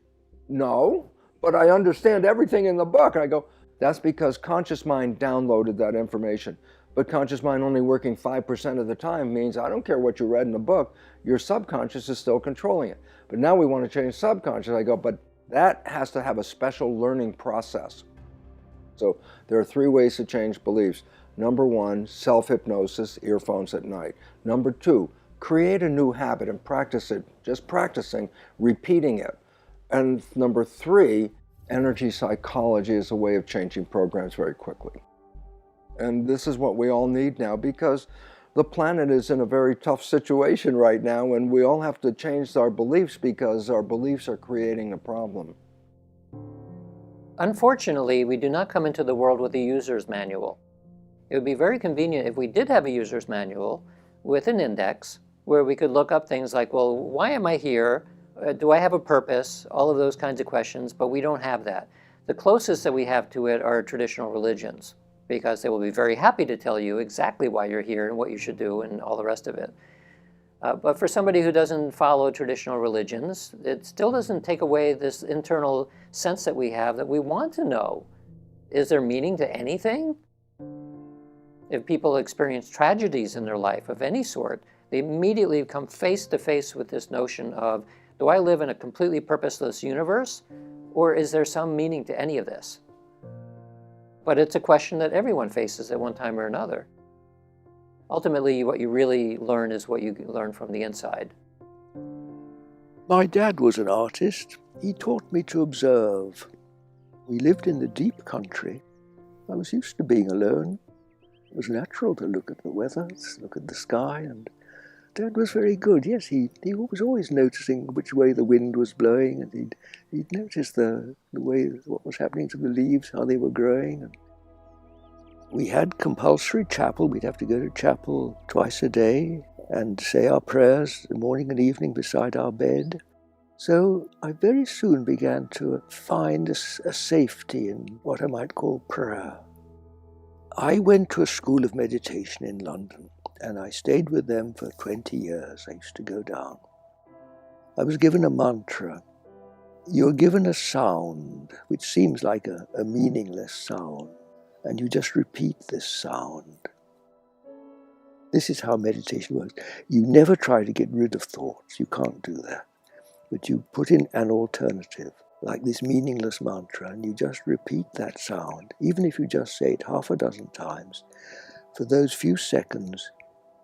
No, but I understand everything in the book. And I go, that's because conscious mind downloaded that information. But conscious mind only working 5% of the time means I don't care what you read in the book, your subconscious is still controlling it. But now we want to change subconscious. I go, but that has to have a special learning process. So there are 3 ways to change beliefs. Number 1, self-hypnosis, earphones at night. Number 2, create a new habit and practice it, just practicing, repeating it. And number 3, energy psychology is a way of changing programs very quickly. And this is what we all need now, because the planet is in a very tough situation right now, and we all have to change our beliefs because our beliefs are creating a problem. Unfortunately, we do not come into the world with a user's manual. It would be very convenient if we did have a user's manual with an index where we could look up things like, well, why am I here? Do I have a purpose? All of those kinds of questions, but we don't have that. The closest that we have to it are traditional religions, because they will be very happy to tell you exactly why you're here and what you should do and all the rest of it. But for somebody who doesn't follow traditional religions, it still doesn't take away this internal sense that we have that we want to know. Is there meaning to anything? If people experience tragedies in their life of any sort, they immediately come face to face with this notion of, do I live in a completely purposeless universe, or is there some meaning to any of this? But it's a question that everyone faces at one time or another. Ultimately, what you really learn is what you learn from the inside. My dad was an artist. He taught me to observe. We lived in the deep country. I was used to being alone. It was natural to look at the weather, look at the sky, and Dad was very good. Yes, he was always noticing which way the wind was blowing, and he'd notice the way, what was happening to the leaves, how they were growing. And we had compulsory chapel. We'd have to go to chapel twice a day and say our prayers morning and evening beside our bed. So I very soon began to find a safety in what I might call prayer. I went to a school of meditation in London, and I stayed with them for 20 years. I used to go down. I was given a mantra. You're given a sound, which seems like a meaningless sound, and you just repeat this sound. This is how meditation works. You never try to get rid of thoughts. You can't do that. But you put in an alternative, like this meaningless mantra, and you just repeat that sound. Even if you just say it half a dozen times, for those few seconds,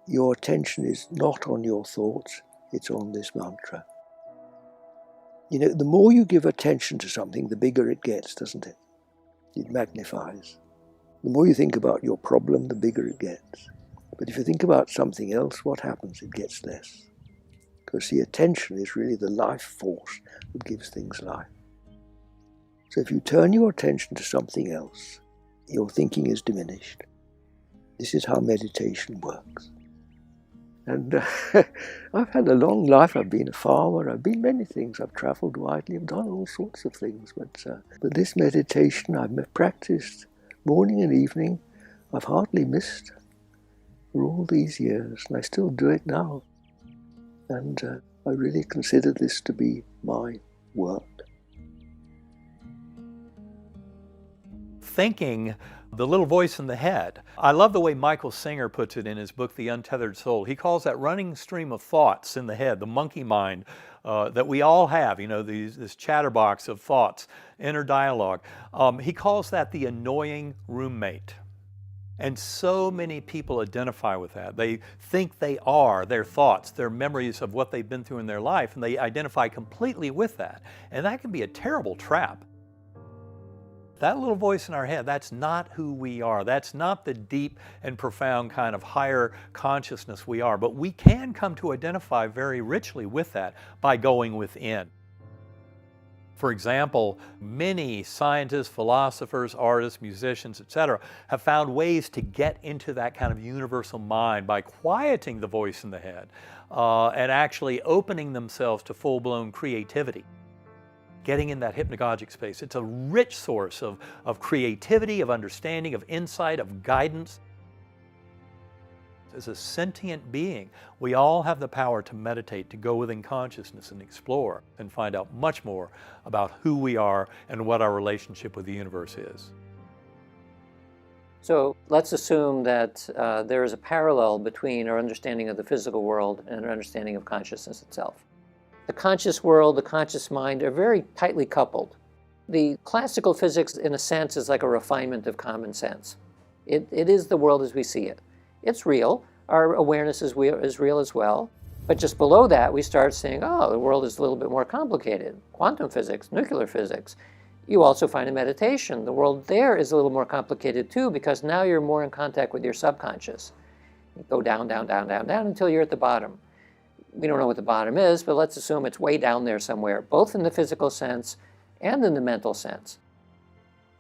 your attention is not on your thoughts, it's on this mantra. You know, the more you give attention to something, the bigger it gets, doesn't it? It magnifies. The more you think about your problem, the bigger it gets. But if you think about something else, what happens? It gets less. Because the attention is really the life force that gives things life. So if you turn your attention to something else, your thinking is diminished. This is how meditation works. And I've had a long life. I've been a farmer. I've been many things. I've traveled widely. I've done all sorts of things. But this meditation I've practiced morning and evening. I've hardly missed for all these years, and I still do it now. And I really consider this to be my work. Thinking, the little voice in the head. I love the way Michael Singer puts it in his book, The Untethered Soul. He calls that running stream of thoughts in the head, the monkey mind that we all have, you know, this chatterbox of thoughts, inner dialogue. He calls that the annoying roommate. And so many people identify with that. They think they are their thoughts, their memories of what they've been through in their life, and they identify completely with that. And that can be a terrible trap. That little voice in our head, that's not who we are. That's not the deep and profound kind of higher consciousness we are. But we can come to identify very richly with that by going within. For example, many scientists, philosophers, artists, musicians, etc., have found ways to get into that kind of universal mind by quieting the voice in the head and actually opening themselves to full-blown creativity. Getting in that hypnagogic space. It's a rich source of creativity, of understanding, of insight, of guidance. As a sentient being, we all have the power to meditate, to go within consciousness and explore and find out much more about who we are and what our relationship with the universe is. So let's assume that there is a parallel between our understanding of the physical world and our understanding of consciousness itself. The conscious world, the conscious mind are very tightly coupled. The classical physics, in a sense, is like a refinement of common sense. It is the world as we see it. It's real. Our awareness is real as well. But just below that, we start saying, oh, the world is a little bit more complicated. Quantum physics, nuclear physics. You also find in meditation, the world there is a little more complicated too, because now you're more in contact with your subconscious. You go down, down, down, down, down until you're at the bottom. We don't know what the bottom is, but let's assume it's way down there somewhere, both in the physical sense and in the mental sense.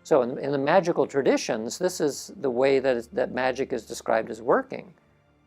So in the magical traditions, this is the way that magic is described as working.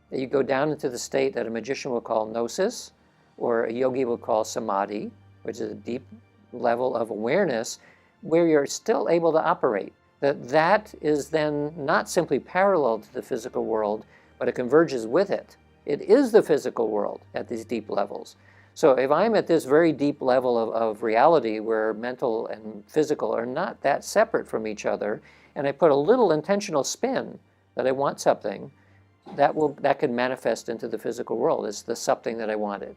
That you go down into the state that a magician will call gnosis, or a yogi will call samadhi, which is a deep level of awareness, where you're still able to operate. That is then not simply parallel to the physical world, but it converges with it. It is the physical world at these deep levels. So if I'm at this very deep level of reality where mental and physical are not that separate from each other, and I put a little intentional spin that I want something, that can manifest into the physical world as the something that I wanted.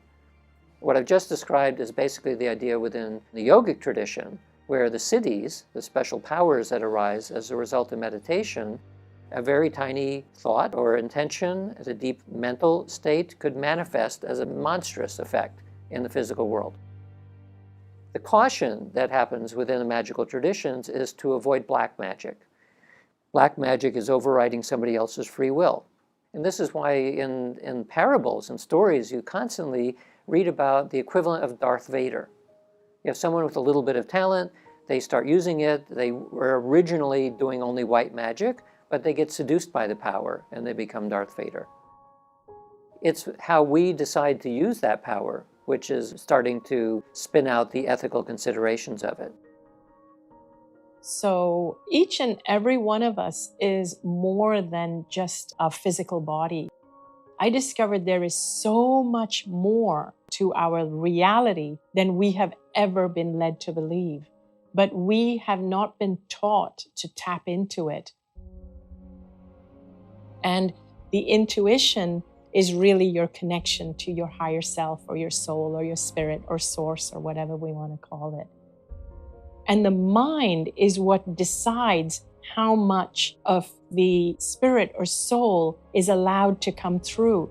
What I've just described is basically the idea within the yogic tradition, where the siddhis, the special powers that arise as a result of meditation, a very tiny thought or intention as a deep mental state could manifest as a monstrous effect in the physical world. The caution that happens within the magical traditions is to avoid black magic. Black magic is overriding somebody else's free will. And this is why in parables and stories you constantly read about the equivalent of Darth Vader. You have someone with a little bit of talent, they start using it, they were originally doing only white magic, but they get seduced by the power and they become Darth Vader. It's how we decide to use that power which is starting to spin out the ethical considerations of it. So each and every one of us is more than just a physical body. I discovered there is so much more to our reality than we have ever been led to believe. But we have not been taught to tap into it. And the intuition is really your connection to your higher self or your soul or your spirit or source or whatever we want to call it. And the mind is what decides how much of the spirit or soul is allowed to come through.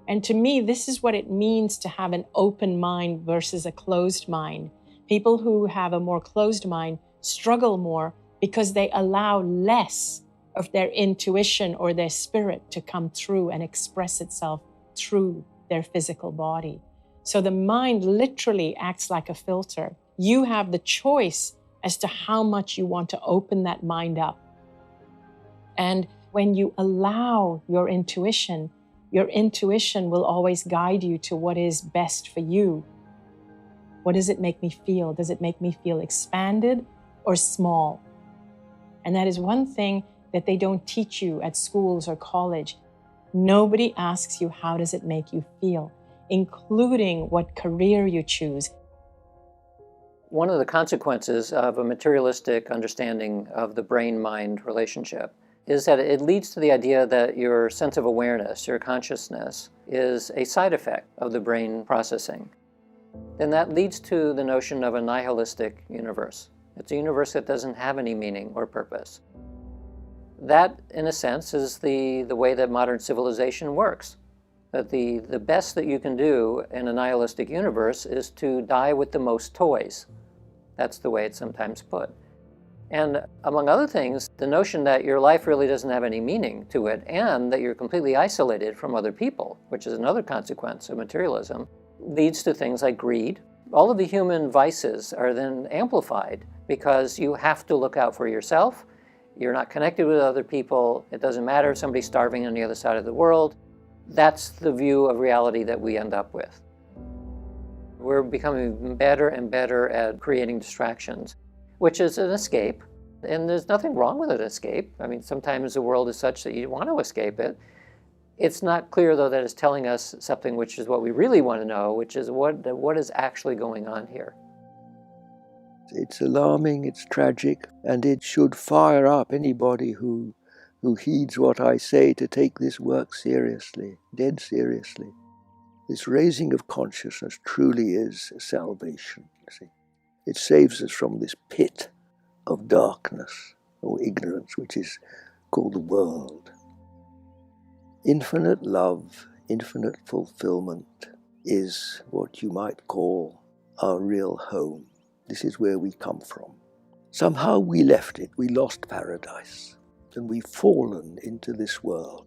And to me, this is what it means to have an open mind versus a closed mind. People who have a more closed mind struggle more because they allow less of their intuition or their spirit to come through and express itself through their physical body. So the mind literally acts like a filter. You have the choice as to how much you want to open that mind up. And when you allow your intuition will always guide you to what is best for you. What does it make me feel? Does it make me feel expanded or small? And that is one thing that they don't teach you at schools or college. Nobody asks you, how does it make you feel, including what career you choose. One of the consequences of a materialistic understanding of the brain-mind relationship is that it leads to the idea that your sense of awareness, your consciousness, is a side effect of the brain processing. Then that leads to the notion of a nihilistic universe. It's a universe that doesn't have any meaning or purpose. That, in a sense, is the way that modern civilization works. That the best that you can do in a nihilistic universe is to die with the most toys. That's the way it's sometimes put. And among other things, the notion that your life really doesn't have any meaning to it and that you're completely isolated from other people, which is another consequence of materialism, leads to things like greed. All of the human vices are then amplified because you have to look out for yourself. You're not connected with other people. It doesn't matter if somebody's starving on the other side of the world. That's the view of reality that we end up with. We're becoming better and better at creating distractions, which is an escape. And there's nothing wrong with an escape. I mean, sometimes the world is such that you want to escape it. It's not clear, though, that it's telling us something which is what we really want to know, which is what is actually going on here. It's alarming, it's tragic, and it should fire up anybody who heeds what I say to take this work seriously, dead seriously. This raising of consciousness truly is a salvation, you see. It saves us from this pit of darkness or ignorance, which is called the world. Infinite love, infinite fulfillment is what you might call our real home. This is where we come from. Somehow we left it, we lost paradise, and we've fallen into this world.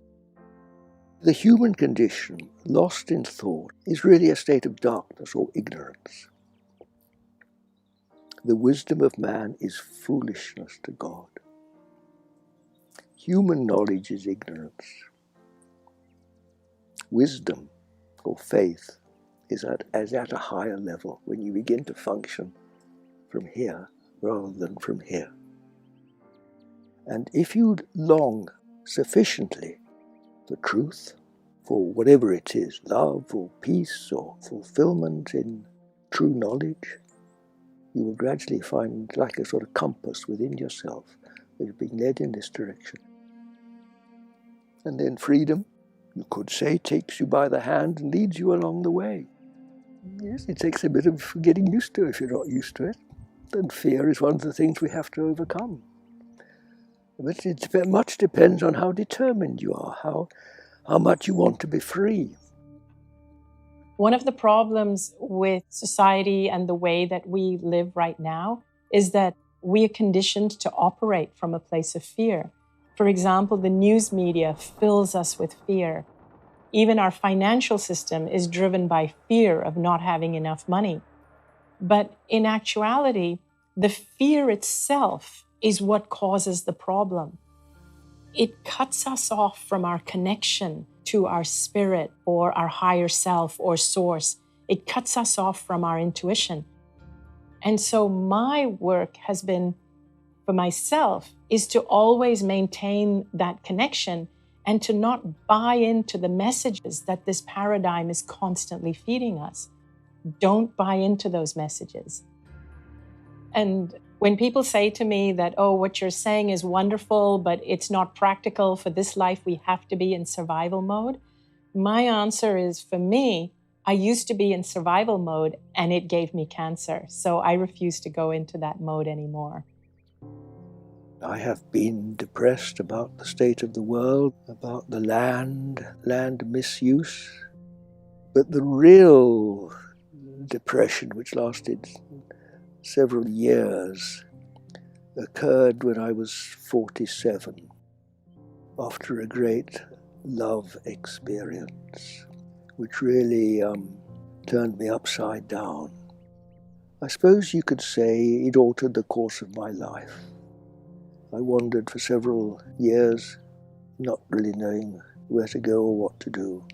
The human condition, lost in thought, is really a state of darkness or ignorance. The wisdom of man is foolishness to God. Human knowledge is ignorance. Wisdom or faith is at a higher level when you begin to function from here rather than from here. And if you long sufficiently for truth, for whatever it is, love or peace or fulfillment in true knowledge, you will gradually find like a sort of compass within yourself that you're being led in this direction. And then freedom, you could say, takes you by the hand and leads you along the way. Yes, it takes a bit of getting used to if you're not used to it. And fear is one of the things we have to overcome. But much depends on how determined you are, how much you want to be free. One of the problems with society and the way that we live right now is that we are conditioned to operate from a place of fear. For example, the news media fills us with fear. Even our financial system is driven by fear of not having enough money. But in actuality, the fear itself is what causes the problem. It cuts us off from our connection to our spirit or our higher self or source. It cuts us off from our intuition. And so my work has been, for myself, is to always maintain that connection and to not buy into the messages that this paradigm is constantly feeding us. Don't buy into those messages. And when people say to me that, oh, what you're saying is wonderful, but it's not practical for this life, we have to be in survival mode. My answer is, for me, I used to be in survival mode and it gave me cancer. So I refuse to go into that mode anymore. I have been depressed about the state of the world, about the land misuse. But the real depression, which lasted several years, occurred when I was 47, after a great love experience, which really turned me upside down. I suppose you could say it altered the course of my life. I wandered for several years, not really knowing where to go or what to do.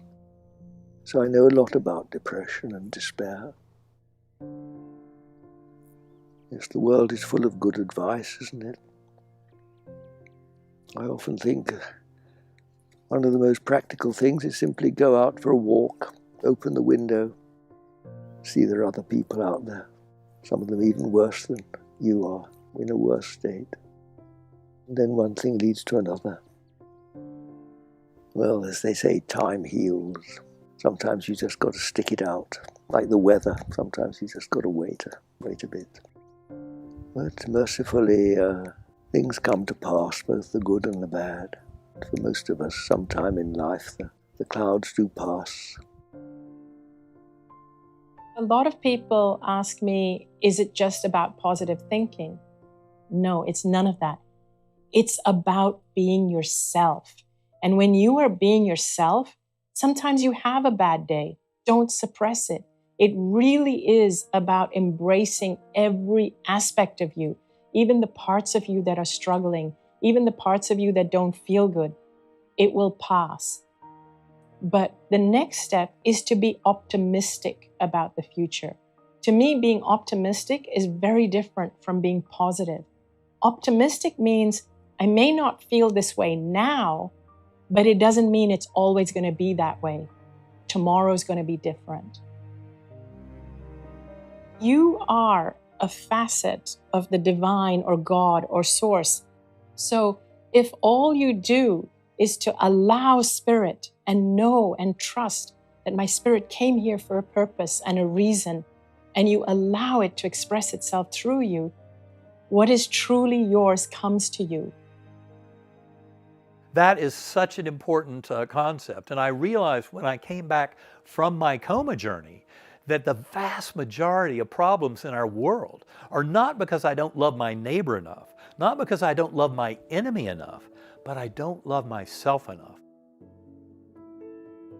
So I know a lot about depression and despair. Yes, the world is full of good advice, isn't it? I often think one of the most practical things is simply go out for a walk, open the window, see there are other people out there, some of them even worse than you are, in a worse state. And then one thing leads to another. Well, as they say, time heals. Sometimes you just got to stick it out, like the weather. Sometimes you just got to wait a bit. But mercifully, things come to pass, both the good and the bad. For most of us, sometime in life, the clouds do pass. A lot of people ask me, is it just about positive thinking? No, it's none of that. It's about being yourself. And when you are being yourself, sometimes you have a bad day. Don't suppress it. It really is about embracing every aspect of you, even the parts of you that are struggling, even the parts of you that don't feel good. It will pass. But the next step is to be optimistic about the future. To me, being optimistic is very different from being positive. Optimistic means I may not feel this way now, but it doesn't mean it's always going to be that way. Tomorrow's going to be different. You are a facet of the divine or God or source. So if all you do is to allow spirit and know and trust that my spirit came here for a purpose and a reason, and you allow it to express itself through you, what is truly yours comes to you. That is such an important concept. And I realized when I came back from my coma journey that the vast majority of problems in our world are not because I don't love my neighbor enough, not because I don't love my enemy enough, but I don't love myself enough.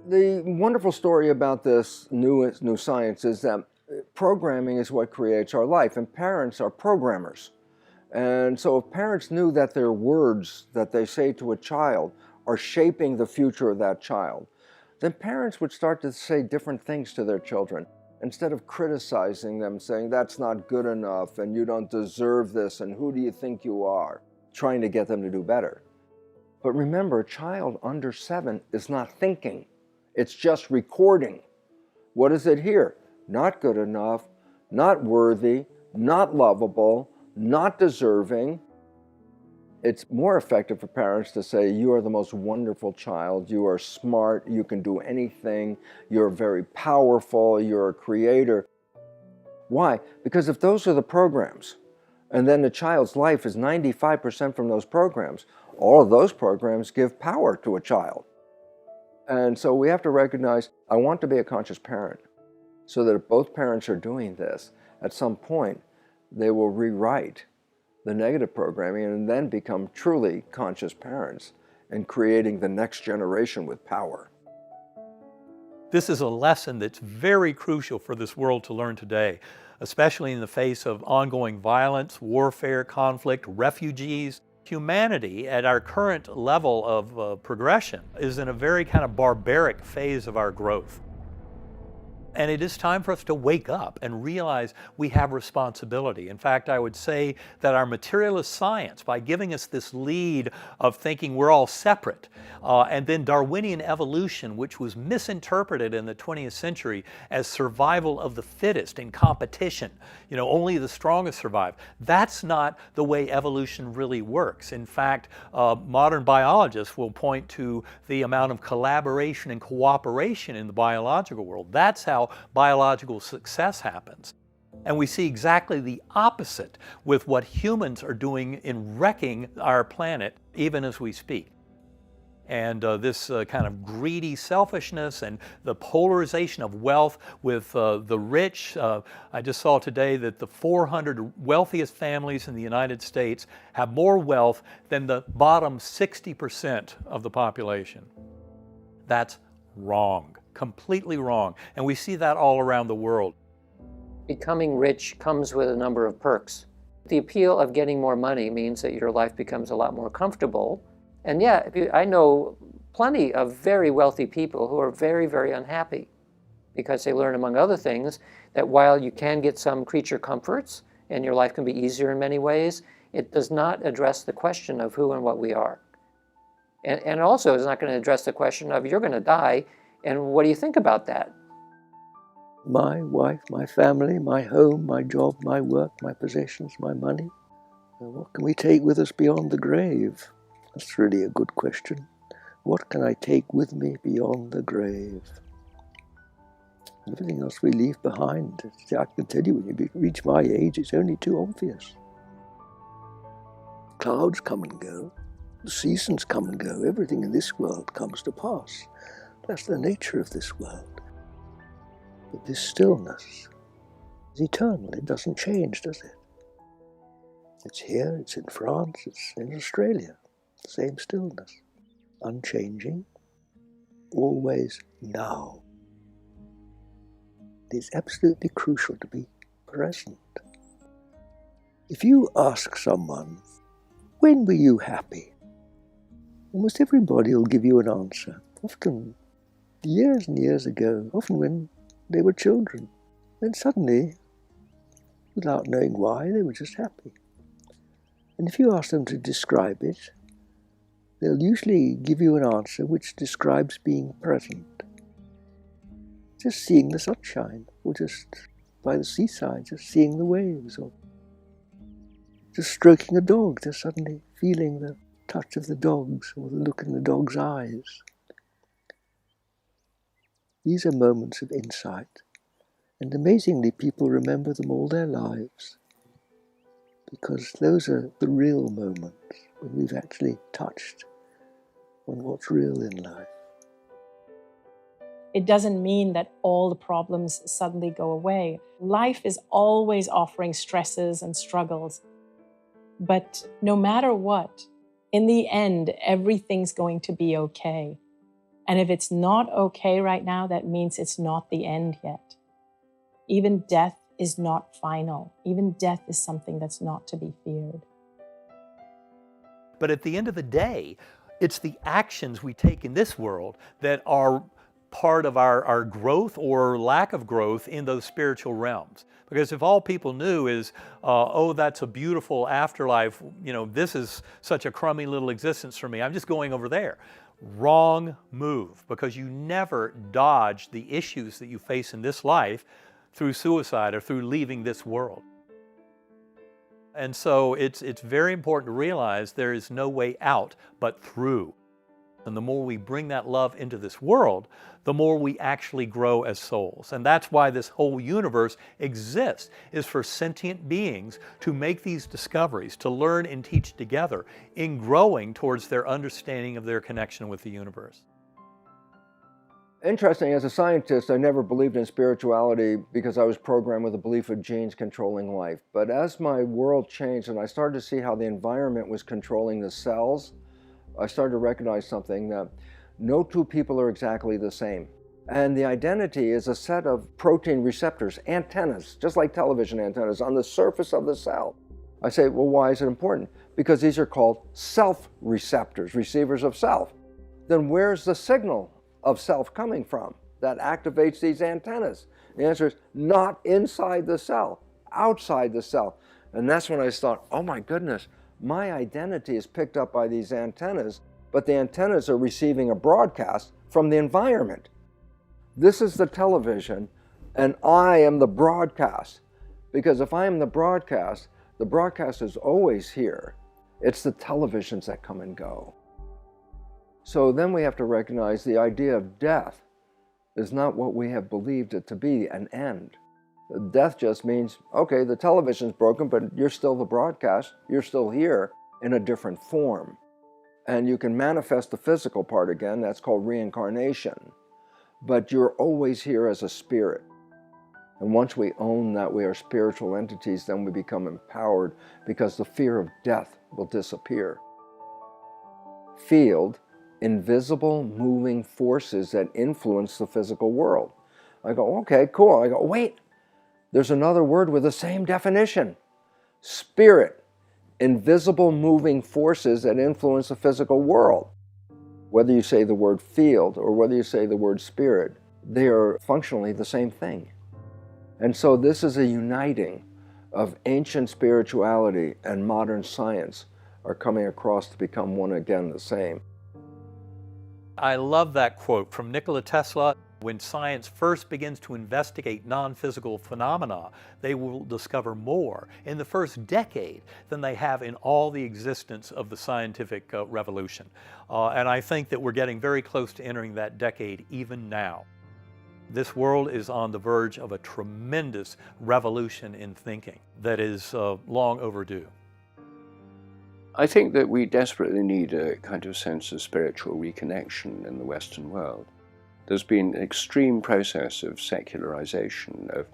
The wonderful story about this new science is that programming is what creates our life, and parents are programmers. And so if parents knew that their words that they say to a child are shaping the future of that child, then parents would start to say different things to their children. Instead of criticizing them, saying, that's not good enough, and you don't deserve this, and who do you think you are? Trying to get them to do better. But remember, a child under 7 is not thinking. It's just recording. What does it hear? Not good enough, not worthy, not lovable, not deserving. It's more effective for parents to say, you are the most wonderful child, you are smart, you can do anything, you're very powerful, you're a creator. Why? Because if those are the programs, and then the child's life is 95% from those programs, all of those programs give power to a child. And so we have to recognize, I want to be a conscious parent, so that if both parents are doing this, at some point, they will rewrite the negative programming and then become truly conscious parents and creating the next generation with power. This is a lesson that's very crucial for this world to learn today, especially in the face of ongoing violence, warfare, conflict, refugees. Humanity at our current level of progression is in a very kind of barbaric phase of our growth. And it is time for us to wake up and realize we have responsibility. In fact, I would say that our materialist science, by giving us this lead of thinking we're all separate, and then Darwinian evolution, which was misinterpreted in the 20th century as survival of the fittest in competition, only the strongest survive. That's not the way evolution really works. In fact, modern biologists will point to the amount of collaboration and cooperation in the biological world. That's how biological success happens. And we see exactly the opposite with what humans are doing in wrecking our planet, even as we speak. And this kind of greedy selfishness and the polarization of wealth with the rich. I just saw today that the 400 wealthiest families in the United States have more wealth than the bottom 60% of the population. That's wrong. Completely wrong. And we see that all around the world. Becoming rich comes with a number of perks. The appeal of getting more money means that your life becomes a lot more comfortable. And yeah, I know plenty of very wealthy people who are very, very unhappy because they learn, among other things, that while you can get some creature comforts and your life can be easier in many ways, it does not address the question of who and what we are. And also it's not going to address the question of you're going to die, and what do you think about that? My wife, my family, my home, my job, my work, my possessions, my money. What can we take with us beyond the grave? That's really a good question. What can I take with me beyond the grave? Everything else we leave behind. I can tell you, when you reach my age, it's only too obvious. Clouds come and go. The seasons come and go. Everything in this world comes to pass. That's the nature of this world. But this stillness is eternal. It doesn't change, does it? It's here, it's in France, it's in Australia. Same stillness, unchanging, always now. It is absolutely crucial to be present. If you ask someone, when were you happy? Almost everybody will give you an answer, often years and years ago, often when they were children. Then suddenly, without knowing why, they were just happy. And if you ask them to describe it, they'll usually give you an answer which describes being present. Just seeing the sunshine, or just by the seaside, just seeing the waves, or just stroking a dog, just suddenly feeling the touch of the dogs, or the look in the dog's eyes. These are moments of insight, and amazingly people remember them all their lives, because those are the real moments when we've actually touched on what's real in life. It doesn't mean that all the problems suddenly go away. Life is always offering stresses and struggles. But no matter what, in the end, everything's going to be okay. And if it's not okay right now, that means it's not the end yet. Even death is not final. Even death is something that's not to be feared. But at the end of the day, it's the actions we take in this world that are part of our growth or lack of growth in those spiritual realms. Because if all people knew is, oh, that's a beautiful afterlife, this is such a crummy little existence for me, I'm just going over there. Wrong move, because you never dodge the issues that you face in this life through suicide or through leaving this world. And so it's very important to realize there is no way out but through. And the more we bring that love into this world, the more we actually grow as souls. And that's why this whole universe exists, is for sentient beings to make these discoveries, to learn and teach together in growing towards their understanding of their connection with the universe. Interesting, as a scientist, I never believed in spirituality because I was programmed with a belief of genes controlling life. But as my world changed and I started to see how the environment was controlling the cells, I started to recognize something, that no two people are exactly the same. And the identity is a set of protein receptors, antennas, just like television antennas, on the surface of the cell. I say, well, why is it important? Because these are called self receptors, receivers of self. Then where's the signal of self coming from that activates these antennas? The answer is not inside the cell, outside the cell. And that's when I thought, oh my goodness, my identity is picked up by these antennas, but the antennas are receiving a broadcast from the environment. This is the television, and I am the broadcast. Because if I am the broadcast is always here. It's the televisions that come and go. So then we have to recognize the idea of death is not what we have believed it to be, an end. Death just means, okay, the television's broken, but you're still the broadcast. You're still here in a different form. And you can manifest the physical part again. That's called reincarnation. But you're always here as a spirit. And once we own that we are spiritual entities, then we become empowered because the fear of death will disappear. Field, invisible moving forces that influence the physical world. I go, okay, cool. I go, wait. There's another word with the same definition. Spirit, invisible moving forces that influence the physical world. Whether you say the word field or whether you say the word spirit, they are functionally the same thing. And so this is a uniting of ancient spirituality and modern science are coming across to become one again the same. I love that quote from Nikola Tesla. When science first begins to investigate non-physical phenomena, they will discover more in the first decade than they have in all the existence of the scientific revolution. And I think that we're getting very close to entering that decade even now. This world is on the verge of a tremendous revolution in thinking that is long overdue. I think that we desperately need a kind of sense of spiritual reconnection in the Western world. There's been an extreme process of secularization, of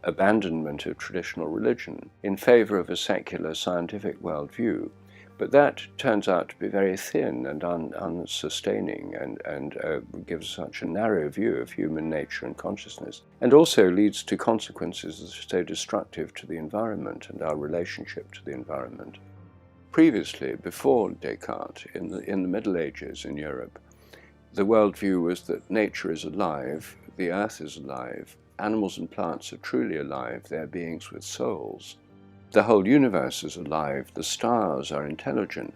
abandonment of traditional religion in favor of a secular scientific worldview. But that turns out to be very thin and unsustaining and gives such a narrow view of human nature and consciousness, and also leads to consequences that are so destructive to the environment and our relationship to the environment. Previously, before Descartes, in the Middle Ages in Europe, the worldview was that nature is alive, the earth is alive, animals and plants are truly alive, they are beings with souls. The whole universe is alive, the stars are intelligent.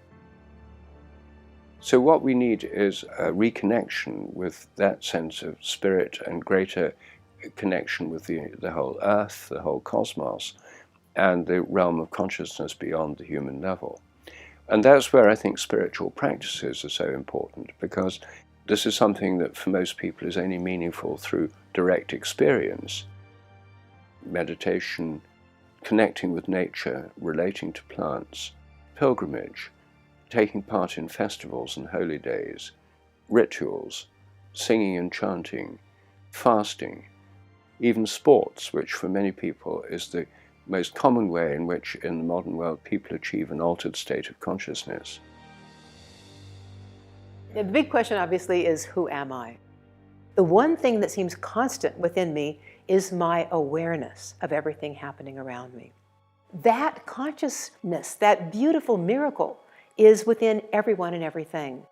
So what we need is a reconnection with that sense of spirit and greater connection with the whole earth, the whole cosmos, and the realm of consciousness beyond the human level. And that's where I think spiritual practices are so important, because this is something that for most people is only meaningful through direct experience. Meditation, connecting with nature, relating to plants, pilgrimage, taking part in festivals and holy days, rituals, singing and chanting, fasting, even sports, which for many people is the most common way in which in the modern world people achieve an altered state of consciousness. The big question obviously is, who am I? The one thing that seems constant within me is my awareness of everything happening around me. That consciousness, that beautiful miracle, is within everyone and everything.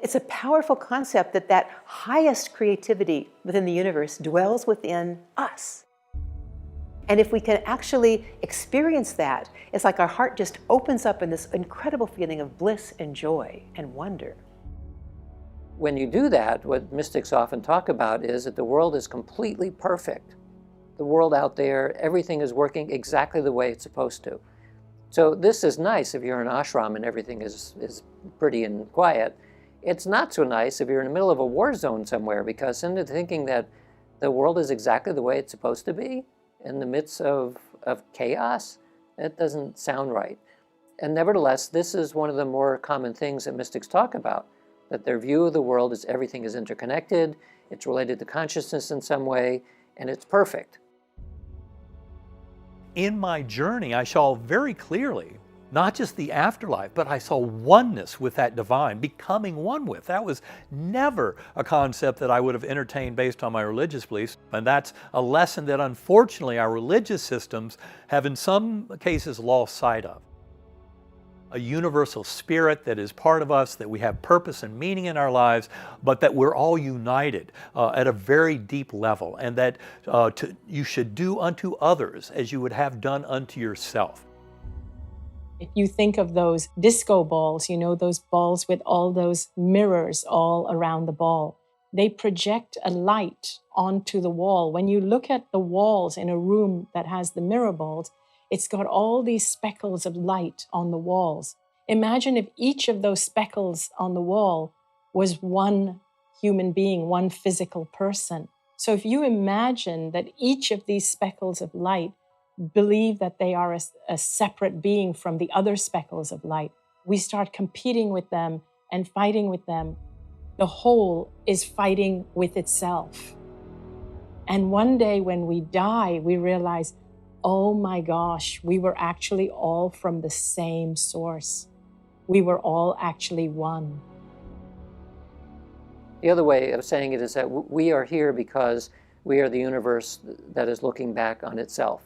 It's a powerful concept that highest creativity within the universe dwells within us. And if we can actually experience that, it's like our heart just opens up in this incredible feeling of bliss and joy and wonder. When you do that, what mystics often talk about is that the world is completely perfect. The world out there, everything is working exactly the way it's supposed to. So this is nice if you're in an ashram and everything is pretty and quiet. It's not so nice if you're in the middle of a war zone somewhere, because into thinking that the world is exactly the way it's supposed to be in the midst of chaos, that doesn't sound right. And nevertheless, this is one of the more common things that mystics talk about, that their view of the world is everything is interconnected, it's related to consciousness in some way, and it's perfect. In my journey, I saw very clearly not just the afterlife, but I saw oneness with that divine, becoming one with. That was never a concept that I would have entertained based on my religious beliefs. And that's a lesson that unfortunately our religious systems have in some cases lost sight of. A universal spirit that is part of us, that we have purpose and meaning in our lives, but that we're all united at a very deep level, and that you should do unto others as you would have done unto yourself. If you think of those disco balls, you know, those balls with all those mirrors all around the ball, they project a light onto the wall. When you look at the walls in a room that has the mirror balls, it's got all these speckles of light on the walls. Imagine if each of those speckles on the wall was one human being, one physical person. So if you imagine that each of these speckles of light believe that they are a separate being from the other speckles of light, we start competing with them and fighting with them. The whole is fighting with itself. And one day when we die, we realize, oh my gosh, we were actually all from the same source. We were all actually one. The other way of saying it is that we are here because we are the universe that is looking back on itself,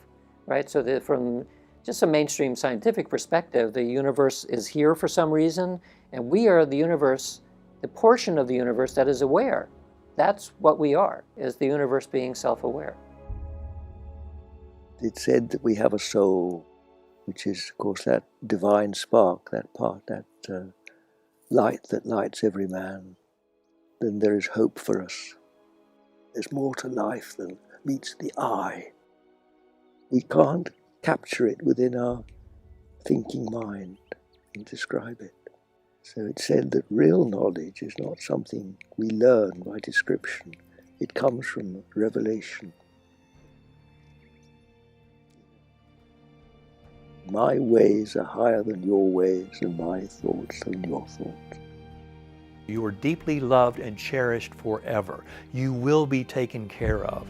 right? So that from just a mainstream scientific perspective, the universe is here for some reason, and we are the universe, the portion of the universe that is aware. That's what we are, is the universe being self-aware. It's said that we have a soul, which is, of course, that divine spark, that part, that light that lights every man. Then there is hope for us. There's more to life than meets the eye. We can't capture it within our thinking mind and describe it. So it's said that real knowledge is not something we learn by description. It comes from revelation. My ways are higher than your ways, and my thoughts than your thoughts. You are deeply loved and cherished forever. You will be taken care of.